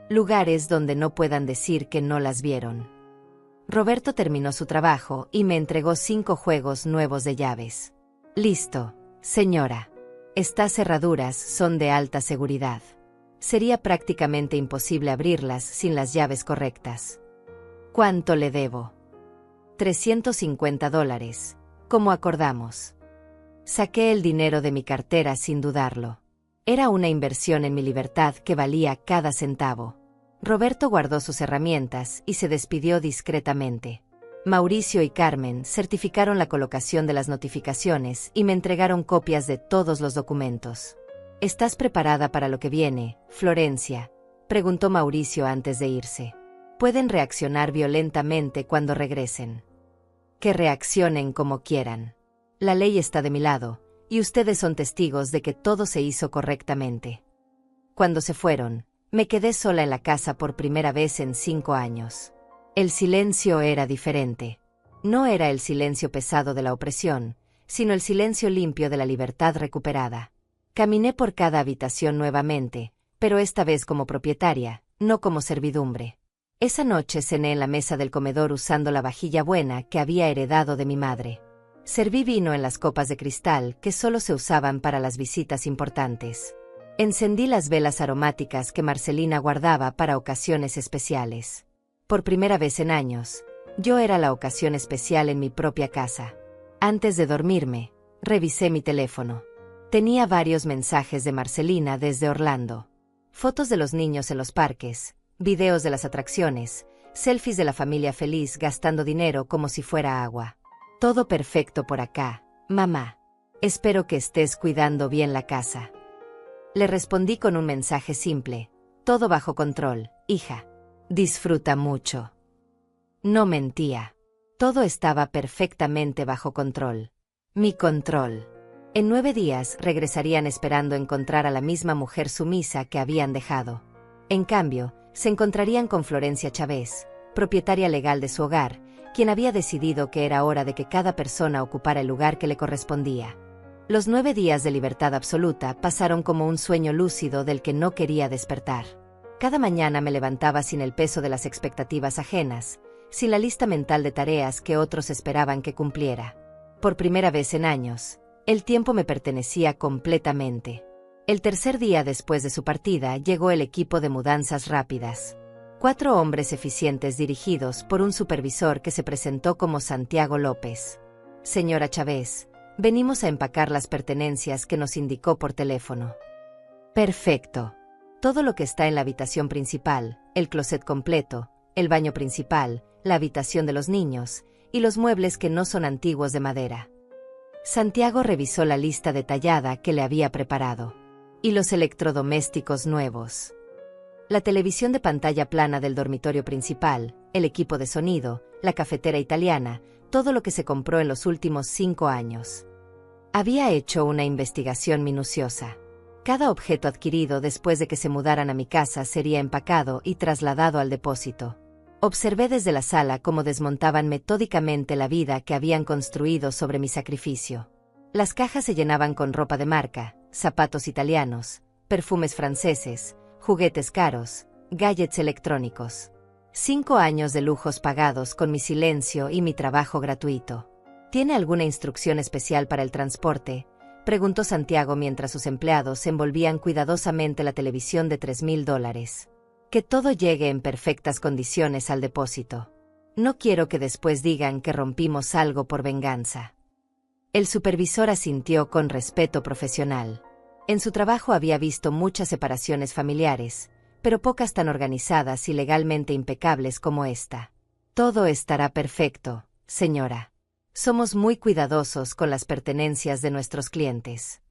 Lugares donde no puedan decir que no las vieron. Roberto terminó su trabajo y me entregó 5 juegos nuevos de llaves. Listo, señora. Estas cerraduras son de alta seguridad. Sería prácticamente imposible abrirlas sin las llaves correctas. ¿Cuánto le debo? $350, como acordamos. Saqué el dinero de mi cartera sin dudarlo. Era una inversión en mi libertad que valía cada centavo. Roberto guardó sus herramientas y se despidió discretamente. Mauricio y Carmen certificaron la colocación de las notificaciones y me entregaron copias de todos los documentos. ¿Estás preparada para lo que viene, Florencia?, preguntó Mauricio antes de irse. Pueden reaccionar violentamente cuando regresen. Que reaccionen como quieran. La ley está de mi lado, y ustedes son testigos de que todo se hizo correctamente. Cuando se fueron, me quedé sola en la casa por primera vez en 5 años. El silencio era diferente. No era el silencio pesado de la opresión, sino el silencio limpio de la libertad recuperada. Caminé por cada habitación nuevamente, pero esta vez como propietaria, no como servidumbre. Esa noche cené en la mesa del comedor usando la vajilla buena que había heredado de mi madre. Serví vino en las copas de cristal que solo se usaban para las visitas importantes. Encendí las velas aromáticas que Marcelina guardaba para ocasiones especiales. Por primera vez en años, yo era la ocasión especial en mi propia casa. Antes de dormirme, Revisé mi teléfono. Tenía varios mensajes de Marcelina desde Orlando. Fotos de los niños en los parques, videos de las atracciones, selfies de la familia feliz gastando dinero como si fuera agua. Todo perfecto por acá, mamá. Espero que estés cuidando bien la casa. Le respondí con un mensaje simple. Todo bajo control, hija. Disfruta mucho. No mentía. Todo estaba perfectamente bajo control. Mi control. En 9 días regresarían esperando encontrar a la misma mujer sumisa que habían dejado. En cambio, se encontrarían con Florencia Chávez, propietaria legal de su hogar, quien había decidido que era hora de que cada persona ocupara el lugar que le correspondía. Los 9 días de libertad absoluta pasaron como un sueño lúcido del que no quería despertar. Cada mañana me levantaba sin el peso de las expectativas ajenas, sin la lista mental de tareas que otros esperaban que cumpliera. Por primera vez en años, el tiempo me pertenecía completamente. El tercer día después de su partida llegó el equipo de mudanzas rápidas. 4 hombres eficientes dirigidos por un supervisor que se presentó como Santiago López. Señora Chávez, venimos a empacar las pertenencias que nos indicó por teléfono. Perfecto. Todo lo que está en la habitación principal, el closet completo, el baño principal, la habitación de los niños, y los muebles que no son antiguos de madera. Santiago revisó la lista detallada que le había preparado. Y los electrodomésticos nuevos. La televisión de pantalla plana del dormitorio principal, el equipo de sonido, la cafetera italiana, todo lo que se compró en los últimos 5 años. Había hecho una investigación minuciosa. Cada objeto adquirido después de que se mudaran a mi casa sería empacado y trasladado al depósito. Observé desde la sala cómo desmontaban metódicamente la vida que habían construido sobre mi sacrificio. Las cajas se llenaban con ropa de marca, zapatos italianos, perfumes franceses, juguetes caros, gadgets electrónicos. 5 años de lujos pagados con mi silencio y mi trabajo gratuito. ¿Tiene alguna instrucción especial para el transporte?, preguntó Santiago mientras sus empleados envolvían cuidadosamente la televisión de $3,000. Que todo llegue en perfectas condiciones al depósito. No quiero que después digan que rompimos algo por venganza. El supervisor asintió con respeto profesional. En su trabajo había visto muchas separaciones familiares, pero pocas tan organizadas y legalmente impecables como esta. Todo estará perfecto, señora. Somos muy cuidadosos con las pertenencias de nuestros clientes.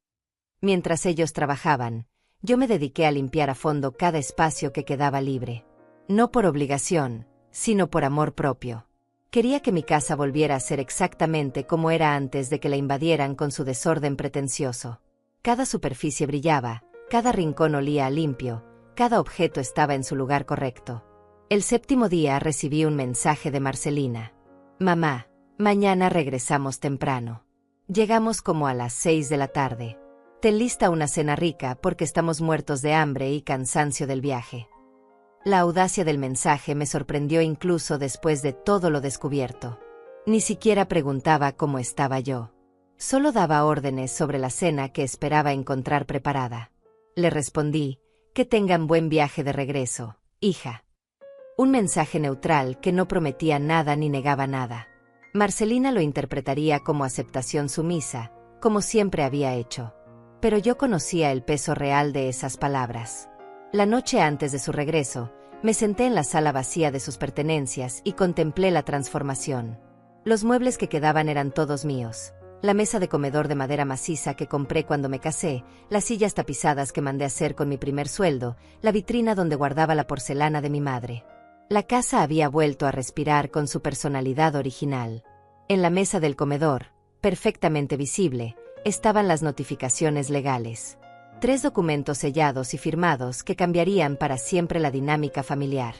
Mientras ellos trabajaban, yo me dediqué a limpiar a fondo cada espacio que quedaba libre. No por obligación, sino por amor propio. Quería que mi casa volviera a ser exactamente como era antes de que la invadieran con su desorden pretencioso. Cada superficie brillaba, cada rincón olía a limpio, cada objeto estaba en su lugar correcto. El 7º día recibí un mensaje de Marcelina. Mamá, mañana regresamos temprano. Llegamos como a las 6 de la tarde. Ten lista una cena rica porque estamos muertos de hambre y cansancio del viaje. La audacia del mensaje me sorprendió incluso después de todo lo descubierto. Ni siquiera preguntaba cómo estaba yo. Solo daba órdenes sobre la cena que esperaba encontrar preparada. Le respondí, que tengan buen viaje de regreso, hija. Un mensaje neutral que no prometía nada ni negaba nada. Marcelina lo interpretaría como aceptación sumisa, como siempre había hecho. Pero yo conocía el peso real de esas palabras. La noche antes de su regreso, me senté en la sala vacía de sus pertenencias y contemplé la transformación. Los muebles que quedaban eran todos míos. La mesa de comedor de madera maciza que compré cuando me casé, las sillas tapizadas que mandé hacer con mi primer sueldo, la vitrina donde guardaba la porcelana de mi madre. La casa había vuelto a respirar con su personalidad original. En la mesa del comedor, perfectamente visible, estaban las notificaciones legales. 3 documentos sellados y firmados que cambiarían para siempre la dinámica familiar.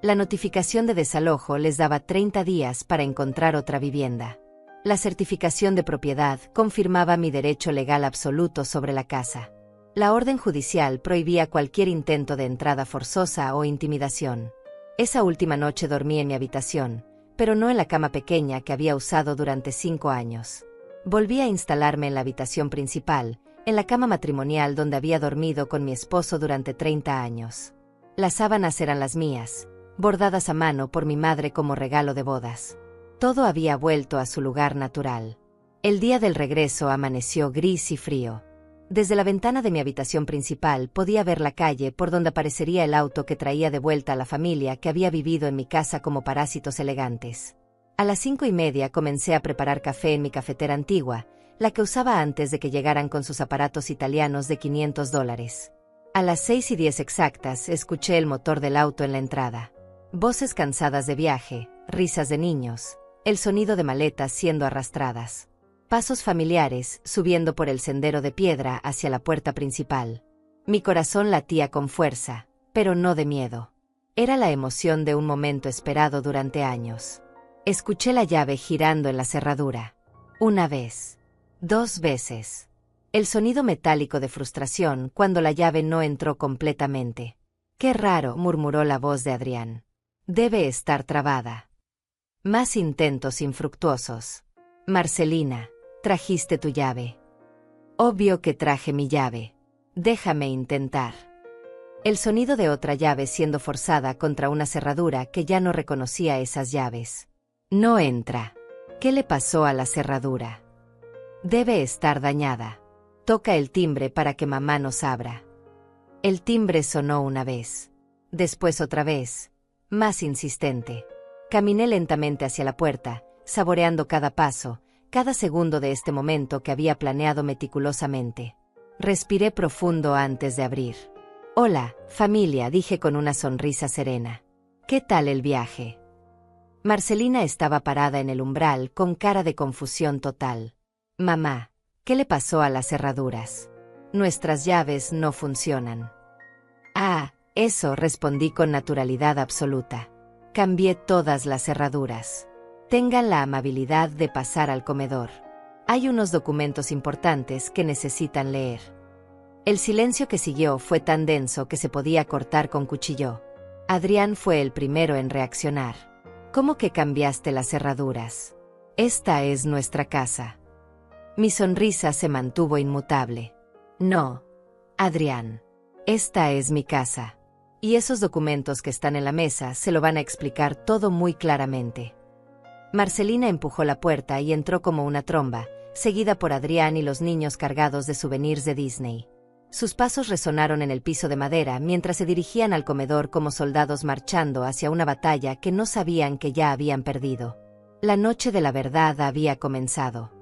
La notificación de desalojo les daba 30 días para encontrar otra vivienda. La certificación de propiedad confirmaba mi derecho legal absoluto sobre la casa. La orden judicial prohibía cualquier intento de entrada forzosa o intimidación. Esa última noche dormí en mi habitación, pero no en la cama pequeña que había usado durante 5 años. Volví a instalarme en la habitación principal, en la cama matrimonial donde había dormido con mi esposo durante 30 años. Las sábanas eran las mías, bordadas a mano por mi madre como regalo de bodas. Todo había vuelto a su lugar natural. El día del regreso amaneció gris y frío. Desde la ventana de mi habitación principal podía ver la calle por donde aparecería el auto que traía de vuelta a la familia que había vivido en mi casa como parásitos elegantes. A las 5:30 comencé a preparar café en mi cafetera antigua, la que usaba antes de que llegaran con sus aparatos italianos de $500. A las 6:10 exactas escuché el motor del auto en la entrada. Voces cansadas de viaje, risas de niños, el sonido de maletas siendo arrastradas. Pasos familiares subiendo por el sendero de piedra hacia la puerta principal. Mi corazón latía con fuerza, pero no de miedo. Era la emoción de un momento esperado durante años. Escuché la llave girando en la cerradura. Una vez. 2 veces. El sonido metálico de frustración cuando la llave no entró completamente. «Qué raro», murmuró la voz de Adrián. «Debe estar trabada». Más intentos infructuosos. «Marcelina, trajiste tu llave». «Obvio que traje mi llave. Déjame intentar». El sonido de otra llave siendo forzada contra una cerradura que ya no reconocía esas llaves. «No entra». ¿Qué le pasó a la cerradura? «Debe estar dañada». «Toca el timbre para que mamá nos abra». El timbre sonó una vez. Después otra vez. Más insistente. Caminé lentamente hacia la puerta, saboreando cada paso, cada segundo de este momento que había planeado meticulosamente. Respiré profundo antes de abrir. «Hola, familia», dije con una sonrisa serena. «¿Qué tal el viaje?» Marcelina estaba parada en el umbral con cara de confusión total. «Mamá, ¿qué le pasó a las cerraduras? Nuestras llaves no funcionan». «Ah, eso», respondí con naturalidad absoluta. «Cambié todas las cerraduras. Tengan la amabilidad de pasar al comedor. Hay unos documentos importantes que necesitan leer». El silencio que siguió fue tan denso que se podía cortar con cuchillo. Adrián fue el primero en reaccionar. «¿Cómo que cambiaste las cerraduras? Esta es nuestra casa». Mi sonrisa se mantuvo inmutable. «No, Adrián. Esta es mi casa. Y esos documentos que están en la mesa se lo van a explicar todo muy claramente». Marcelina empujó la puerta y entró como una tromba, seguida por Adrián y los niños cargados de souvenirs de Disney. Sus pasos resonaron en el piso de madera mientras se dirigían al comedor como soldados marchando hacia una batalla que no sabían que ya habían perdido. La noche de la verdad había comenzado.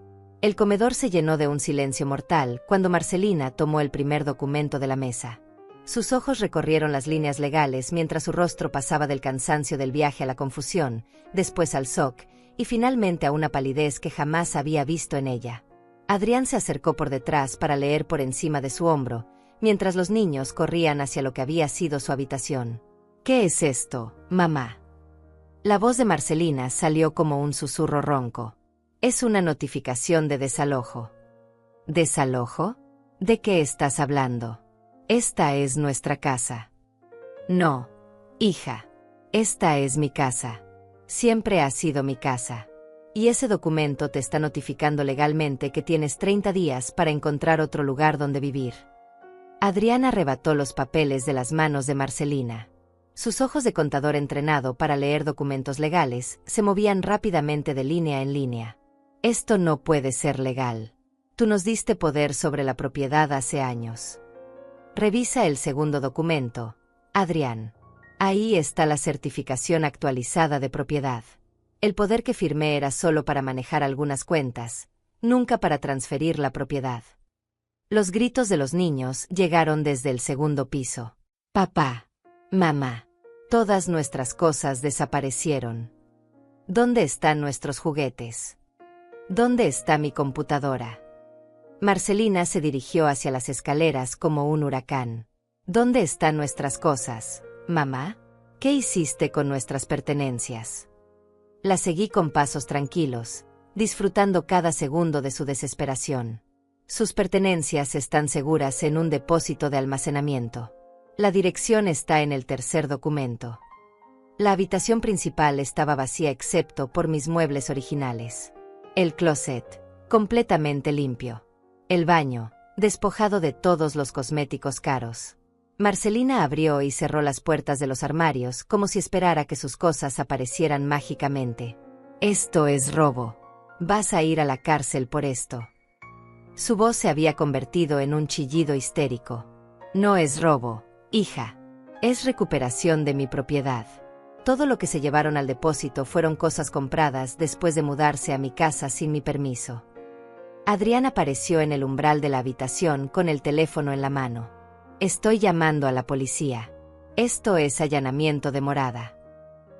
El comedor se llenó de un silencio mortal cuando Marcelina tomó el primer documento de la mesa. Sus ojos recorrieron las líneas legales mientras su rostro pasaba del cansancio del viaje a la confusión, después al shock, y finalmente a una palidez que jamás había visto en ella. Adrián se acercó por detrás para leer por encima de su hombro, mientras los niños corrían hacia lo que había sido su habitación. «¿Qué es esto, mamá?» La voz de Marcelina salió como un susurro ronco. «Es una notificación de desalojo». «¿Desalojo? ¿De qué estás hablando? Esta es nuestra casa». «No, hija. Esta es mi casa. Siempre ha sido mi casa. Y ese documento te está notificando legalmente que tienes 30 días para encontrar otro lugar donde vivir». Adrián arrebató los papeles de las manos de Marcelina. Sus ojos de contador entrenado para leer documentos legales se movían rápidamente de línea en línea. «Esto no puede ser legal. Tú nos diste poder sobre la propiedad hace años». «Revisa el segundo documento, Adrián. Ahí está la certificación actualizada de propiedad. El poder que firmé era solo para manejar algunas cuentas, nunca para transferir la propiedad». Los gritos de los niños llegaron desde el segundo piso. «Papá, mamá, todas nuestras cosas desaparecieron. ¿Dónde están nuestros juguetes? ¿Dónde está mi computadora?» Marcelina se dirigió hacia las escaleras como un huracán. «¿Dónde están nuestras cosas, mamá? ¿Qué hiciste con nuestras pertenencias?» La seguí con pasos tranquilos, disfrutando cada segundo de su desesperación. «Sus pertenencias están seguras en un depósito de almacenamiento. La dirección está en el tercer documento». La habitación principal estaba vacía excepto por mis muebles originales. El closet, completamente limpio. El baño, despojado de todos los cosméticos caros. Marcelina abrió y cerró las puertas de los armarios como si esperara que sus cosas aparecieran mágicamente. «Esto es robo». Vas a ir a la cárcel por esto. Su voz se había convertido en un chillido histérico. No es robo, hija. Es recuperación de mi propiedad. Todo lo que se llevaron al depósito fueron cosas compradas después de mudarse a mi casa sin mi permiso. Adrián apareció en el umbral de la habitación con el teléfono en la mano. Estoy llamando a la policía. Esto es allanamiento de morada.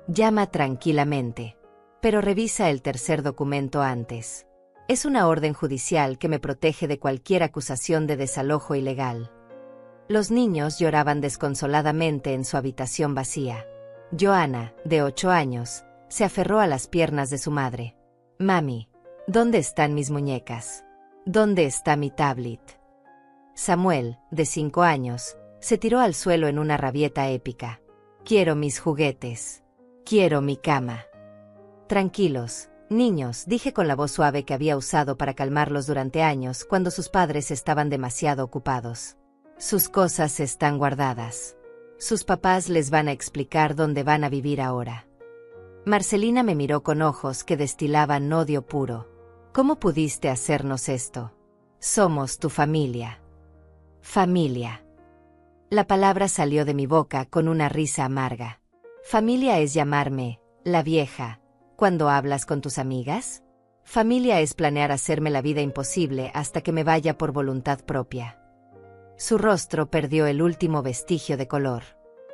Llama tranquilamente. Pero revisa el tercer documento antes. Es una orden judicial que me protege de cualquier acusación de desalojo ilegal. Los niños lloraban desconsoladamente en su habitación vacía. Johanna, de 8 años, se aferró a las piernas de su madre. Mami, ¿dónde están mis muñecas? ¿Dónde está mi tablet? Samuel, de 5 años, se tiró al suelo en una rabieta épica. Quiero mis juguetes. Quiero mi cama. Tranquilos, niños, dije con la voz suave que había usado para calmarlos durante años cuando sus padres estaban demasiado ocupados. Sus cosas están guardadas. Sus papás les van a explicar dónde van a vivir ahora. Marcelina me miró con ojos que destilaban odio puro. ¿Cómo pudiste hacernos esto? Somos tu familia. Familia. La palabra salió de mi boca con una risa amarga. Familia es llamarme, la vieja, cuando hablas con tus amigas. Familia es planear hacerme la vida imposible hasta que me vaya por voluntad propia. Su rostro perdió el último vestigio de color.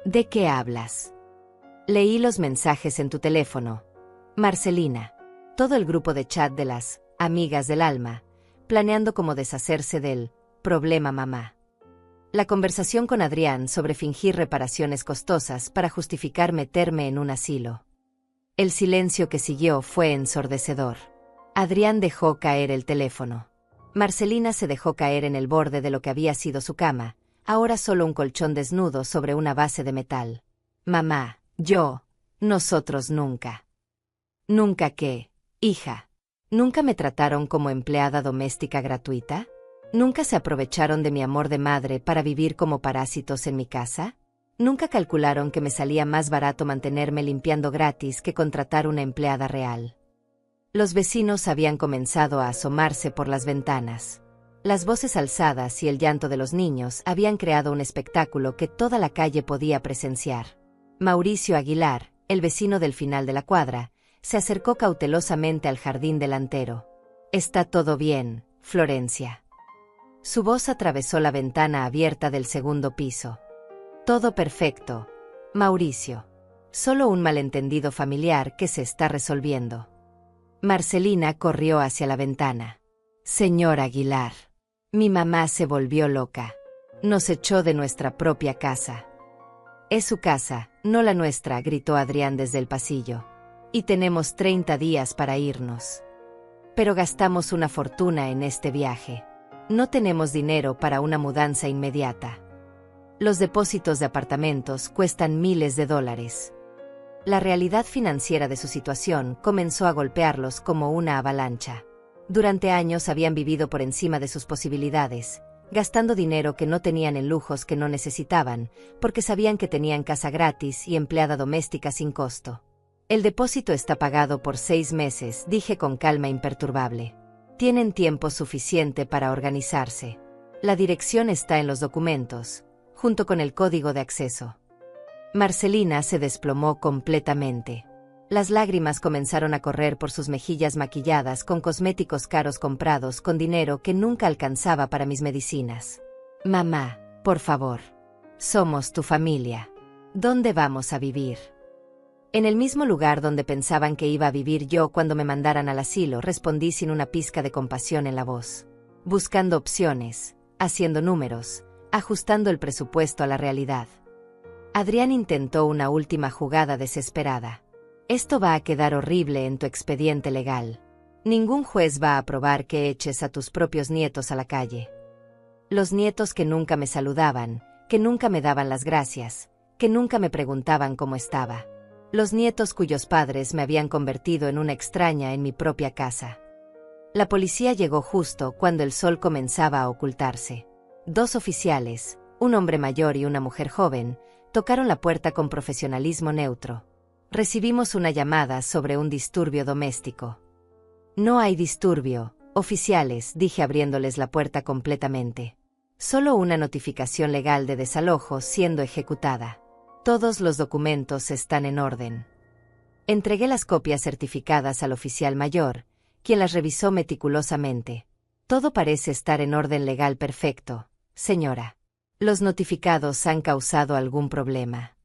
¿De qué hablas? Leí los mensajes en tu teléfono. Marcelina. Todo el grupo de chat de las amigas del alma, planeando cómo deshacerse del problema mamá. La conversación con Adrián sobre fingir reparaciones costosas para justificar meterme en un asilo. El silencio que siguió fue ensordecedor. Adrián dejó caer el teléfono. Marcelina se dejó caer en el borde de lo que había sido su cama, ahora solo un colchón desnudo sobre una base de metal. Mamá, nosotros nunca. ¿Nunca qué, hija? ¿Nunca me trataron como empleada doméstica gratuita? ¿Nunca se aprovecharon de mi amor de madre para vivir como parásitos en mi casa? ¿Nunca calcularon que me salía más barato mantenerme limpiando gratis que contratar una empleada real? Los vecinos habían comenzado a asomarse por las ventanas. Las voces alzadas y el llanto de los niños habían creado un espectáculo que toda la calle podía presenciar. Mauricio Aguilar, el vecino del final de la cuadra, se acercó cautelosamente al jardín delantero. «Está todo bien, Florencia». Su voz atravesó la ventana abierta del segundo piso. «Todo perfecto, Mauricio. Solo un malentendido familiar que se está resolviendo». Marcelina corrió hacia la ventana. «Señor Aguilar, mi mamá se volvió loca. Nos echó de nuestra propia casa». «Es su casa, no la nuestra», gritó Adrián desde el pasillo. «Y tenemos 30 días para irnos. Pero gastamos una fortuna en este viaje. No tenemos dinero para una mudanza inmediata. Los depósitos de apartamentos cuestan miles de dólares». La realidad financiera de su situación comenzó a golpearlos como una avalancha. Durante años habían vivido por encima de sus posibilidades, gastando dinero que no tenían en lujos que no necesitaban, porque sabían que tenían casa gratis y empleada doméstica sin costo. «El depósito está pagado por 6 meses», dije con calma imperturbable. «Tienen tiempo suficiente para organizarse. La dirección está en los documentos, junto con el código de acceso». Marcelina se desplomó completamente. Las lágrimas comenzaron a correr por sus mejillas maquilladas con cosméticos caros comprados con dinero que nunca alcanzaba para mis medicinas. «Mamá, por favor. Somos tu familia. ¿Dónde vamos a vivir?» «En el mismo lugar donde pensaban que iba a vivir yo cuando me mandaran al asilo», respondí sin una pizca de compasión en la voz. Buscando opciones, haciendo números, ajustando el presupuesto a la realidad. Adrián intentó una última jugada desesperada. «Esto va a quedar horrible en tu expediente legal. Ningún juez va a aprobar que eches a tus propios nietos a la calle. Los nietos que nunca me saludaban, que nunca me daban las gracias, que nunca me preguntaban cómo estaba. Los nietos cuyos padres me habían convertido en una extraña en mi propia casa». La policía llegó justo cuando el sol comenzaba a ocultarse. 2 oficiales, un hombre mayor y una mujer joven, tocaron la puerta con profesionalismo neutro. «Recibimos una llamada sobre un disturbio doméstico». No hay disturbio, oficiales, dije abriéndoles la puerta completamente. Solo una notificación legal de desalojo siendo ejecutada. Todos los documentos están en orden. Entregué las copias certificadas al oficial mayor, quien las revisó meticulosamente. Todo parece estar en orden legal perfecto, señora. ¿Los notificados han causado algún problema?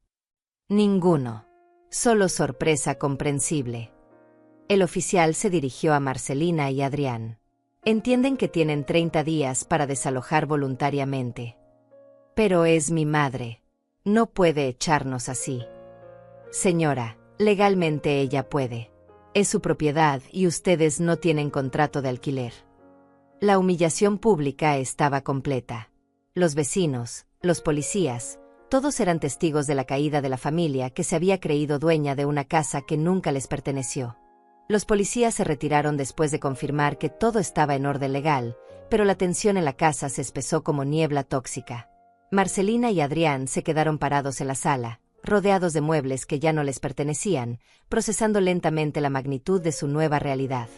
Ninguno. Solo sorpresa comprensible. El oficial se dirigió a Marcelina y Adrián. Entienden que tienen 30 días para desalojar voluntariamente. Pero es mi madre. No puede echarnos así. Señora, legalmente ella puede. Es su propiedad y ustedes no tienen contrato de alquiler. La humillación pública estaba completa. Los vecinos, los policías, todos eran testigos de la caída de la familia que se había creído dueña de una casa que nunca les perteneció. Los policías se retiraron después de confirmar que todo estaba en orden legal, pero la tensión en la casa se espesó como niebla tóxica. Marcelina y Adrián se quedaron parados en la sala, rodeados de muebles que ya no les pertenecían, procesando lentamente la magnitud de su nueva realidad.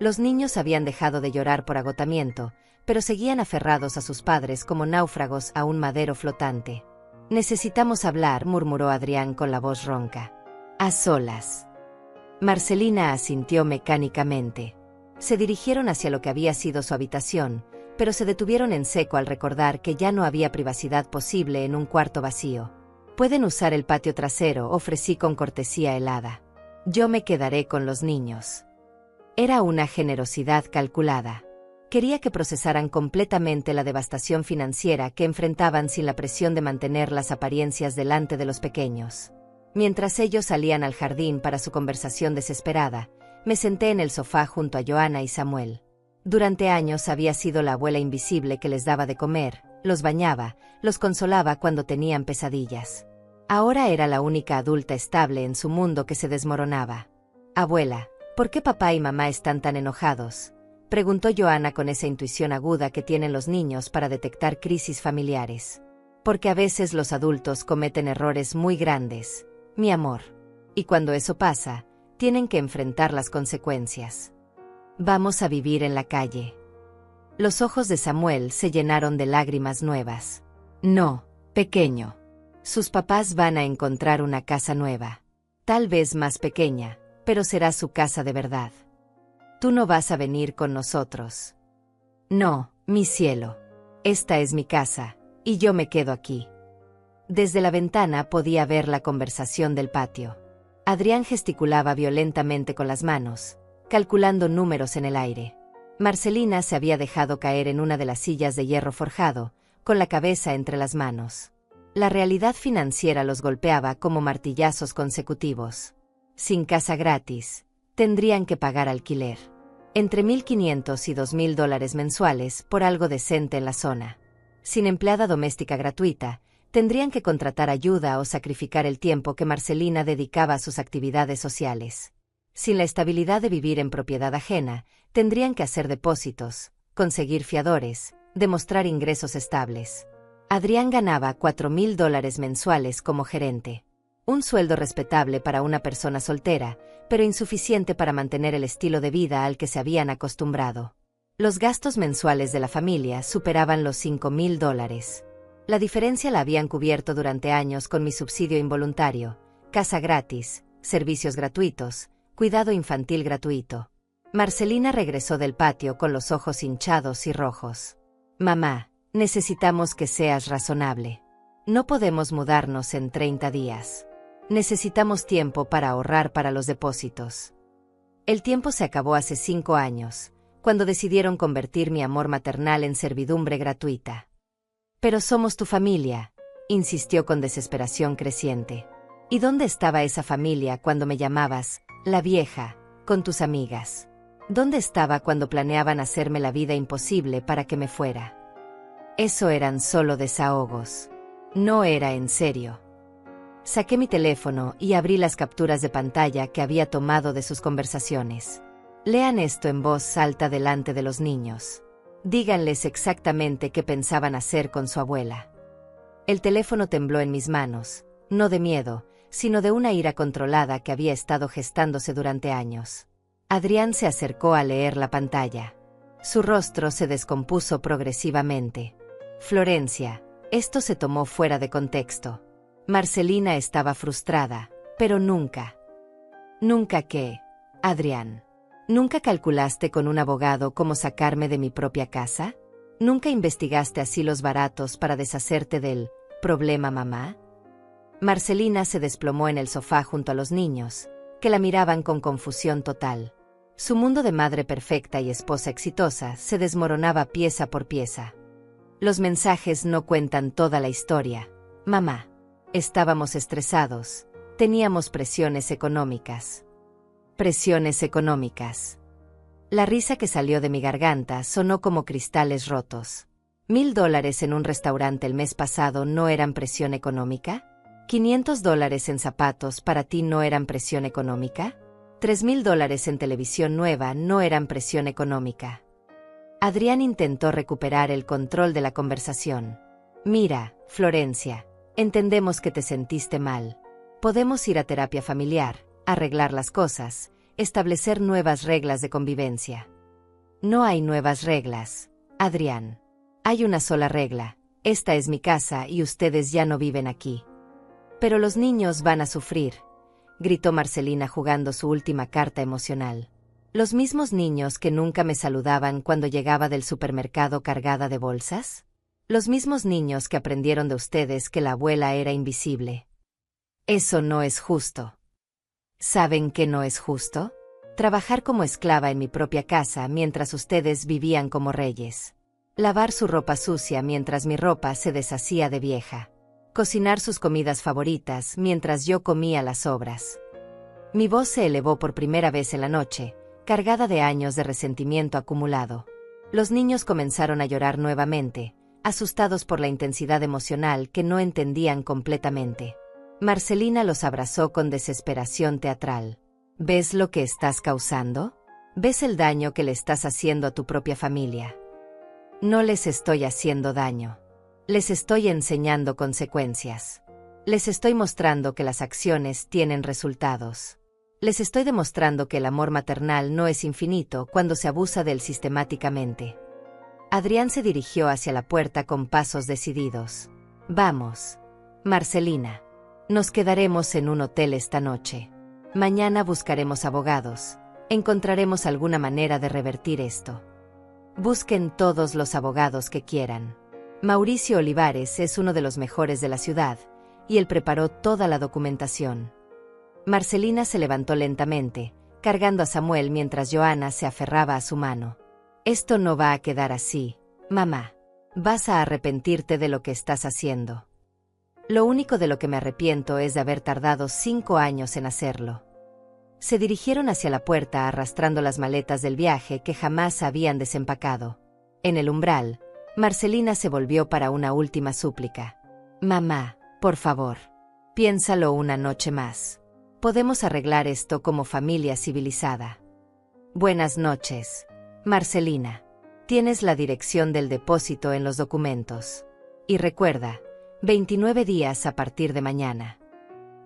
Los niños habían dejado de llorar por agotamiento, pero seguían aferrados a sus padres como náufragos a un madero flotante. Necesitamos hablar, murmuró Adrián con la voz ronca. A solas. Marcelina asintió mecánicamente. Se dirigieron hacia lo que había sido su habitación, pero se detuvieron en seco al recordar que ya no había privacidad posible en un cuarto vacío. Pueden usar el patio trasero, ofrecí con cortesía helada. Yo me quedaré con los niños. Era una generosidad calculada. Quería que procesaran completamente la devastación financiera que enfrentaban sin la presión de mantener las apariencias delante de los pequeños. Mientras ellos salían al jardín para su conversación desesperada, me senté en el sofá junto a Joana y Samuel. Durante años había sido la abuela invisible que les daba de comer, los bañaba, los consolaba cuando tenían pesadillas. Ahora era la única adulta estable en su mundo que se desmoronaba. Abuela, ¿por qué papá y mamá están tan enojados?, preguntó Joana con esa intuición aguda que tienen los niños para detectar crisis familiares. Porque a veces los adultos cometen errores muy grandes, mi amor. Y cuando eso pasa, tienen que enfrentar las consecuencias. Vamos a vivir en la calle. Los ojos de Samuel se llenaron de lágrimas nuevas. No, pequeño. Sus papás van a encontrar una casa nueva. Tal vez más pequeña, pero será su casa de verdad. Tú no vas a venir con nosotros. No, mi cielo. Esta es mi casa, y yo me quedo aquí. Desde la ventana podía ver la conversación del patio. Adrián gesticulaba violentamente con las manos, calculando números en el aire. Marcelina se había dejado caer en una de las sillas de hierro forjado, con la cabeza entre las manos. La realidad financiera los golpeaba como martillazos consecutivos. Sin casa gratis, tendrían que pagar alquiler. Entre $1,500 y $2,000 mensuales por algo decente en la zona. Sin empleada doméstica gratuita, tendrían que contratar ayuda o sacrificar el tiempo que Marcelina dedicaba a sus actividades sociales. Sin la estabilidad de vivir en propiedad ajena, tendrían que hacer depósitos, conseguir fiadores, demostrar ingresos estables. Adrián ganaba $4,000 mensuales como gerente. Un sueldo respetable para una persona soltera, pero insuficiente para mantener el estilo de vida al que se habían acostumbrado. Los gastos mensuales de la familia superaban los $5,000. La diferencia la habían cubierto durante años con mi subsidio involuntario, casa gratis, servicios gratuitos, cuidado infantil gratuito. Marcelina regresó del patio con los ojos hinchados y rojos. Mamá, necesitamos que seas razonable. No podemos mudarnos en 30 días. Necesitamos tiempo para ahorrar para los depósitos. El tiempo se acabó hace 5 años, cuando decidieron convertir mi amor maternal en servidumbre gratuita. Pero somos tu familia, insistió con desesperación creciente. ¿Y dónde estaba esa familia cuando me llamabas, la vieja, con tus amigas? ¿Dónde estaba cuando planeaban hacerme la vida imposible para que me fuera? Eso eran solo desahogos. No era en serio. Saqué mi teléfono y abrí las capturas de pantalla que había tomado de sus conversaciones. Lean esto en voz alta delante de los niños. Díganles exactamente qué pensaban hacer con su abuela. El teléfono tembló en mis manos, no de miedo, sino de una ira controlada que había estado gestándose durante años. Adrián se acercó a leer la pantalla. Su rostro se descompuso progresivamente. Florencia, esto se tomó fuera de contexto. Marcelina estaba frustrada, pero nunca. ¿Nunca qué, Adrián? ¿Nunca calculaste con un abogado cómo sacarme de mi propia casa? ¿Nunca investigaste asilos baratos para deshacerte del problema, mamá? Marcelina se desplomó en el sofá junto a los niños, que la miraban con confusión total. Su mundo de madre perfecta y esposa exitosa se desmoronaba pieza por pieza. Los mensajes no cuentan toda la historia, mamá. Estábamos estresados, teníamos presiones económicas. Presiones económicas. La risa que salió de mi garganta sonó como cristales rotos. $1,000 en un restaurante el mes pasado no eran presión económica. $500 en zapatos para ti no eran presión económica. $3,000 en televisión nueva no eran presión económica. Adrián intentó recuperar el control de la conversación. Mira, Florencia, entendemos que te sentiste mal. Podemos ir a terapia familiar, arreglar las cosas, establecer nuevas reglas de convivencia. No hay nuevas reglas, Adrián. Hay una sola regla: esta es mi casa y ustedes ya no viven aquí. Pero los niños van a sufrir, gritó Marcelina jugando su última carta emocional. ¿Los mismos niños que nunca me saludaban cuando llegaba del supermercado cargada de bolsas? ¿Los mismos niños que aprendieron de ustedes que la abuela era invisible? Eso no es justo. ¿Saben qué no es justo? Trabajar como esclava en mi propia casa mientras ustedes vivían como reyes. Lavar su ropa sucia mientras mi ropa se deshacía de vieja. Cocinar sus comidas favoritas mientras yo comía las sobras. Mi voz se elevó por primera vez en la noche, cargada de años de resentimiento acumulado. Los niños comenzaron a llorar nuevamente, asustados por la intensidad emocional que no entendían completamente. Marcelina los abrazó con desesperación teatral. ¿Ves lo que estás causando? ¿Ves el daño que le estás haciendo a tu propia familia? No les estoy haciendo daño. Les estoy enseñando consecuencias. Les estoy mostrando que las acciones tienen resultados. Les estoy demostrando que el amor maternal no es infinito cuando se abusa de él sistemáticamente. Adrián se dirigió hacia la puerta con pasos decididos. Vamos, Marcelina. Nos quedaremos en un hotel esta noche. Mañana buscaremos abogados. Encontraremos alguna manera de revertir esto. Busquen todos los abogados que quieran. Mauricio Olivares es uno de los mejores de la ciudad, y él preparó toda la documentación. Marcelina se levantó lentamente, cargando a Samuel mientras Joana se aferraba a su mano. Esto no va a quedar así, mamá. Vas a arrepentirte de lo que estás haciendo. Lo único de lo que me arrepiento es de haber tardado 5 años en hacerlo. Se dirigieron hacia la puerta arrastrando las maletas del viaje que jamás habían desempacado. En el umbral, Marcelina se volvió para una última súplica. Mamá, por favor, piénsalo una noche más. Podemos arreglar esto como familia civilizada. Buenas noches, Marcelina. Tienes la dirección del depósito en los documentos. Y recuerda, 29 días a partir de mañana.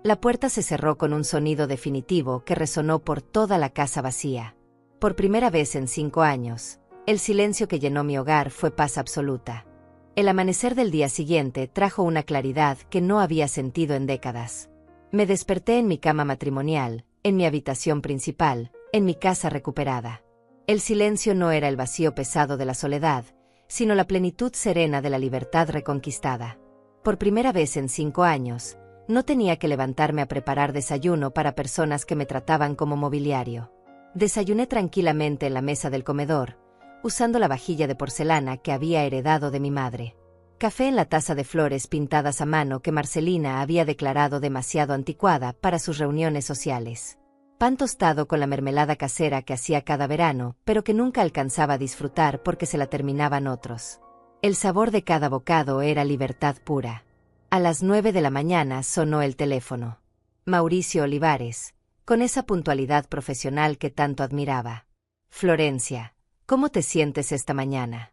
La puerta se cerró con un sonido definitivo que resonó por toda la casa vacía. Por primera vez en 5 años, el silencio que llenó mi hogar fue paz absoluta. El amanecer del día siguiente trajo una claridad que no había sentido en décadas. Me desperté en mi cama matrimonial, en mi habitación principal, en mi casa recuperada. El silencio no era el vacío pesado de la soledad, sino la plenitud serena de la libertad reconquistada. Por primera vez en 5 años, no tenía que levantarme a preparar desayuno para personas que me trataban como mobiliario. Desayuné tranquilamente en la mesa del comedor, usando la vajilla de porcelana que había heredado de mi madre. Café en la taza de flores pintadas a mano que Marcelina había declarado demasiado anticuada para sus reuniones sociales. Pan tostado con la mermelada casera que hacía cada verano, pero que nunca alcanzaba a disfrutar porque se la terminaban otros. El sabor de cada bocado era libertad pura. A las 9 de la mañana sonó el teléfono. Mauricio Olivares, con esa puntualidad profesional que tanto admiraba. Florencia, ¿cómo te sientes esta mañana?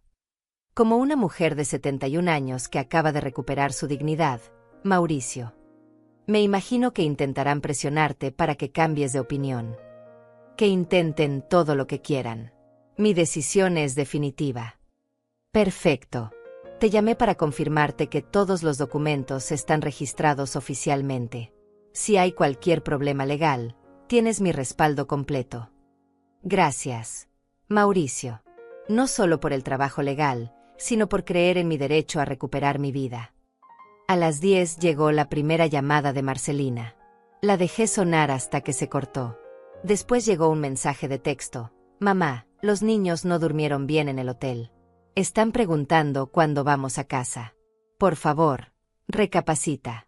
Como una mujer de 71 años que acaba de recuperar su dignidad, Mauricio. Me imagino que intentarán presionarte para que cambies de opinión. Que intenten todo lo que quieran. Mi decisión es definitiva. Perfecto. Te llamé para confirmarte que todos los documentos están registrados oficialmente. Si hay cualquier problema legal, tienes mi respaldo completo. Gracias, Mauricio. No solo por el trabajo legal, sino por creer en mi derecho a recuperar mi vida. A las 10 llegó la primera llamada de Marcelina. La dejé sonar hasta que se cortó. Después llegó un mensaje de texto. Mamá, los niños no durmieron bien en el hotel. Están preguntando cuándo vamos a casa. Por favor, recapacita.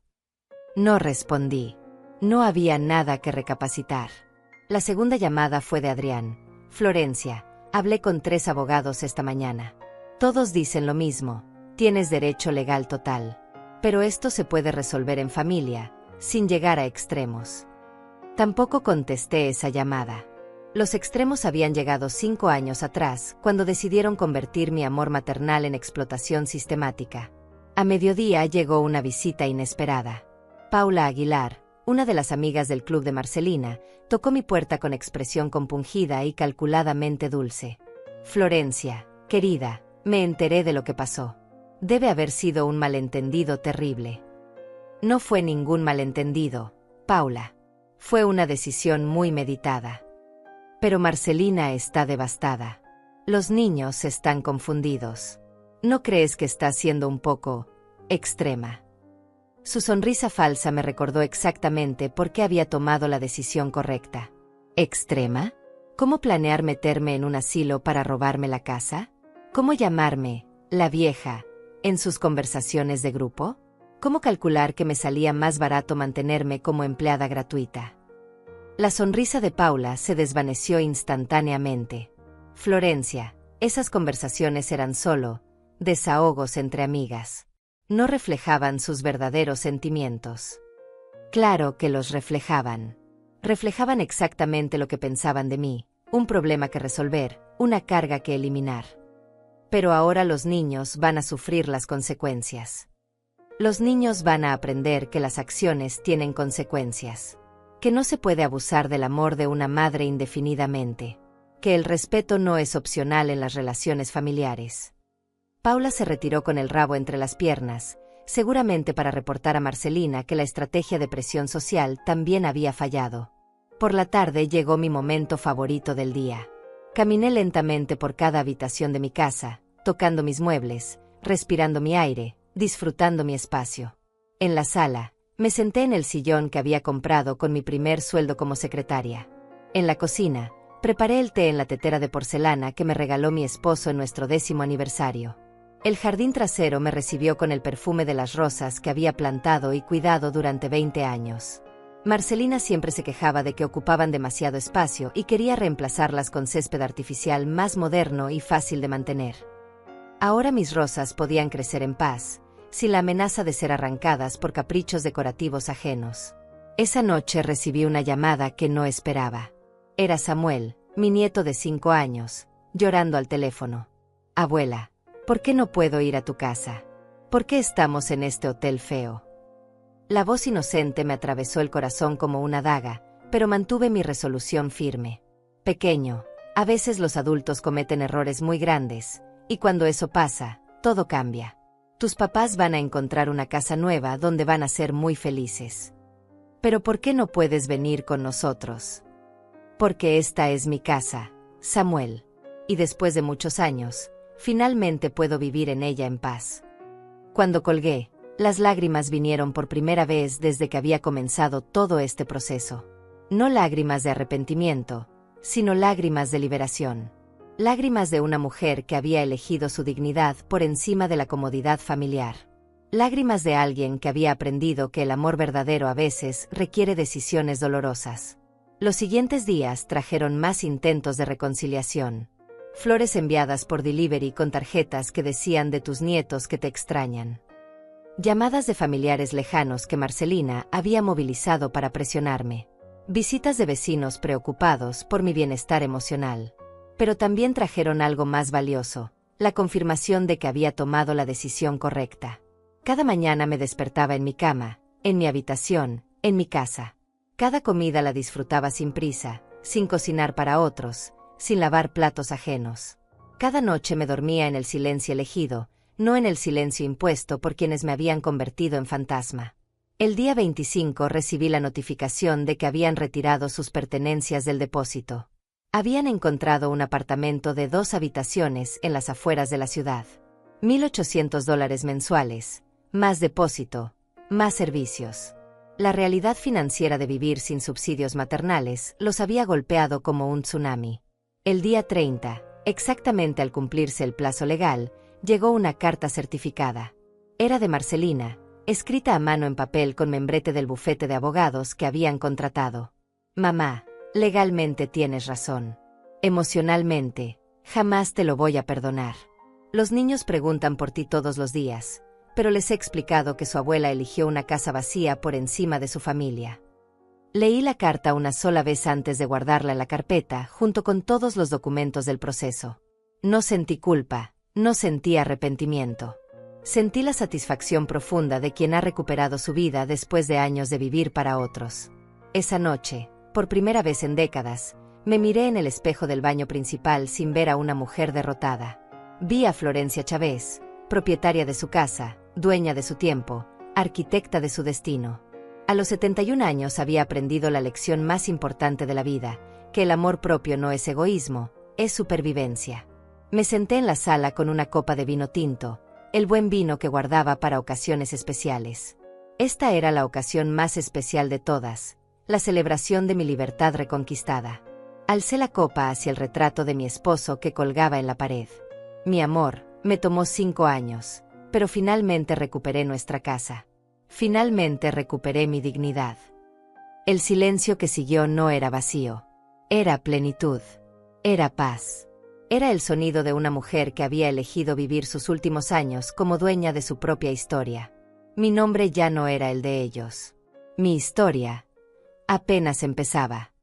No respondí. No había nada que recapacitar. La segunda llamada fue de Adrián. Florencia, hablé con 3 abogados esta mañana. Todos dicen lo mismo, tienes derecho legal total. Pero esto se puede resolver en familia, sin llegar a extremos. Tampoco contesté esa llamada. Los extremos habían llegado 5 años atrás, cuando decidieron convertir mi amor maternal en explotación sistemática. A mediodía llegó una visita inesperada. Paula Aguilar, una de las amigas del club de Marcelina, tocó mi puerta con expresión compungida y calculadamente dulce. Florencia, querida, me enteré de lo que pasó. Debe haber sido un malentendido terrible. No fue ningún malentendido, Paula. Fue una decisión muy meditada. Pero Marcelina está devastada. Los niños están confundidos. ¿No crees que está siendo un poco extrema? Su sonrisa falsa me recordó exactamente por qué había tomado la decisión correcta. ¿Extrema? ¿Cómo planear meterme en un asilo para robarme la casa? ¿Cómo llamarme, la vieja, en sus conversaciones de grupo? ¿Cómo calcular que me salía más barato mantenerme como empleada gratuita? La sonrisa de Paula se desvaneció instantáneamente. Florencia, esas conversaciones eran solo desahogos entre amigas. No reflejaban sus verdaderos sentimientos. Claro que los reflejaban. Reflejaban exactamente lo que pensaban de mí, un problema que resolver, una carga que eliminar. Pero ahora los niños van a sufrir las consecuencias. Los niños van a aprender que las acciones tienen consecuencias. Que no se puede abusar del amor de una madre indefinidamente. Que el respeto no es opcional en las relaciones familiares. Paula se retiró con el rabo entre las piernas, seguramente para reportar a Marcelina que la estrategia de presión social también había fallado. Por la tarde llegó mi momento favorito del día. Caminé lentamente por cada habitación de mi casa, tocando mis muebles, respirando mi aire, disfrutando mi espacio. En la sala, me senté en el sillón que había comprado con mi primer sueldo como secretaria. En la cocina, preparé el té en la tetera de porcelana que me regaló mi esposo en nuestro 10º aniversario. El jardín trasero me recibió con el perfume de las rosas que había plantado y cuidado durante 20 años. Marcelina siempre se quejaba de que ocupaban demasiado espacio y quería reemplazarlas con césped artificial más moderno y fácil de mantener. Ahora mis rosas podían crecer en paz, sin la amenaza de ser arrancadas por caprichos decorativos ajenos. Esa noche recibí una llamada que no esperaba. Era Samuel, mi nieto de 5 años, llorando al teléfono. Abuela, ¿por qué no puedo ir a tu casa? ¿Por qué estamos en este hotel feo? La voz inocente me atravesó el corazón como una daga, pero mantuve mi resolución firme. Pequeño, a veces los adultos cometen errores muy grandes, y cuando eso pasa, todo cambia. Tus papás van a encontrar una casa nueva donde van a ser muy felices. Pero ¿por qué no puedes venir con nosotros? Porque esta es mi casa, Samuel. Y después de muchos años, finalmente puedo vivir en ella en paz. Cuando colgué, las lágrimas vinieron por primera vez desde que había comenzado todo este proceso. No lágrimas de arrepentimiento, sino lágrimas de liberación. Lágrimas de una mujer que había elegido su dignidad por encima de la comodidad familiar. Lágrimas de alguien que había aprendido que el amor verdadero a veces requiere decisiones dolorosas. Los siguientes días trajeron más intentos de reconciliación. Flores enviadas por delivery con tarjetas que decían de tus nietos que te extrañan. Llamadas de familiares lejanos que Marcelina había movilizado para presionarme. Visitas de vecinos preocupados por mi bienestar emocional. Pero también trajeron algo más valioso, la confirmación de que había tomado la decisión correcta. Cada mañana me despertaba en mi cama, en mi habitación, en mi casa. Cada comida la disfrutaba sin prisa, sin cocinar para otros, sin lavar platos ajenos. Cada noche me dormía en el silencio elegido, no en el silencio impuesto por quienes me habían convertido en fantasma. El día 25 recibí la notificación de que habían retirado sus pertenencias del depósito. Habían encontrado un apartamento de 2 habitaciones en las afueras de la ciudad. $1,800 mensuales, más depósito, más servicios. La realidad financiera de vivir sin subsidios maternales los había golpeado como un tsunami. El día 30, exactamente al cumplirse el plazo legal, llegó una carta certificada. Era de Marcelina, escrita a mano en papel con membrete del bufete de abogados que habían contratado. Mamá, legalmente tienes razón. Emocionalmente, jamás te lo voy a perdonar. Los niños preguntan por ti todos los días, pero les he explicado que su abuela eligió una casa vacía por encima de su familia. Leí la carta una sola vez antes de guardarla en la carpeta, junto con todos los documentos del proceso. No sentí culpa, no sentí arrepentimiento. Sentí la satisfacción profunda de quien ha recuperado su vida después de años de vivir para otros. Esa noche, por primera vez en décadas, me miré en el espejo del baño principal sin ver a una mujer derrotada. Vi a Florencia Chávez, propietaria de su casa, dueña de su tiempo, arquitecta de su destino. A los 71 años había aprendido la lección más importante de la vida, que el amor propio no es egoísmo, es supervivencia. Me senté en la sala con una copa de vino tinto, el buen vino que guardaba para ocasiones especiales. Esta era la ocasión más especial de todas, la celebración de mi libertad reconquistada. Alcé la copa hacia el retrato de mi esposo que colgaba en la pared. Mi amor, me tomó 5 años, pero finalmente recuperé nuestra casa. Finalmente recuperé mi dignidad. El silencio que siguió no era vacío. Era plenitud. Era paz. Era el sonido de una mujer que había elegido vivir sus últimos años como dueña de su propia historia. Mi nombre ya no era el de ellos. Mi historia apenas empezaba.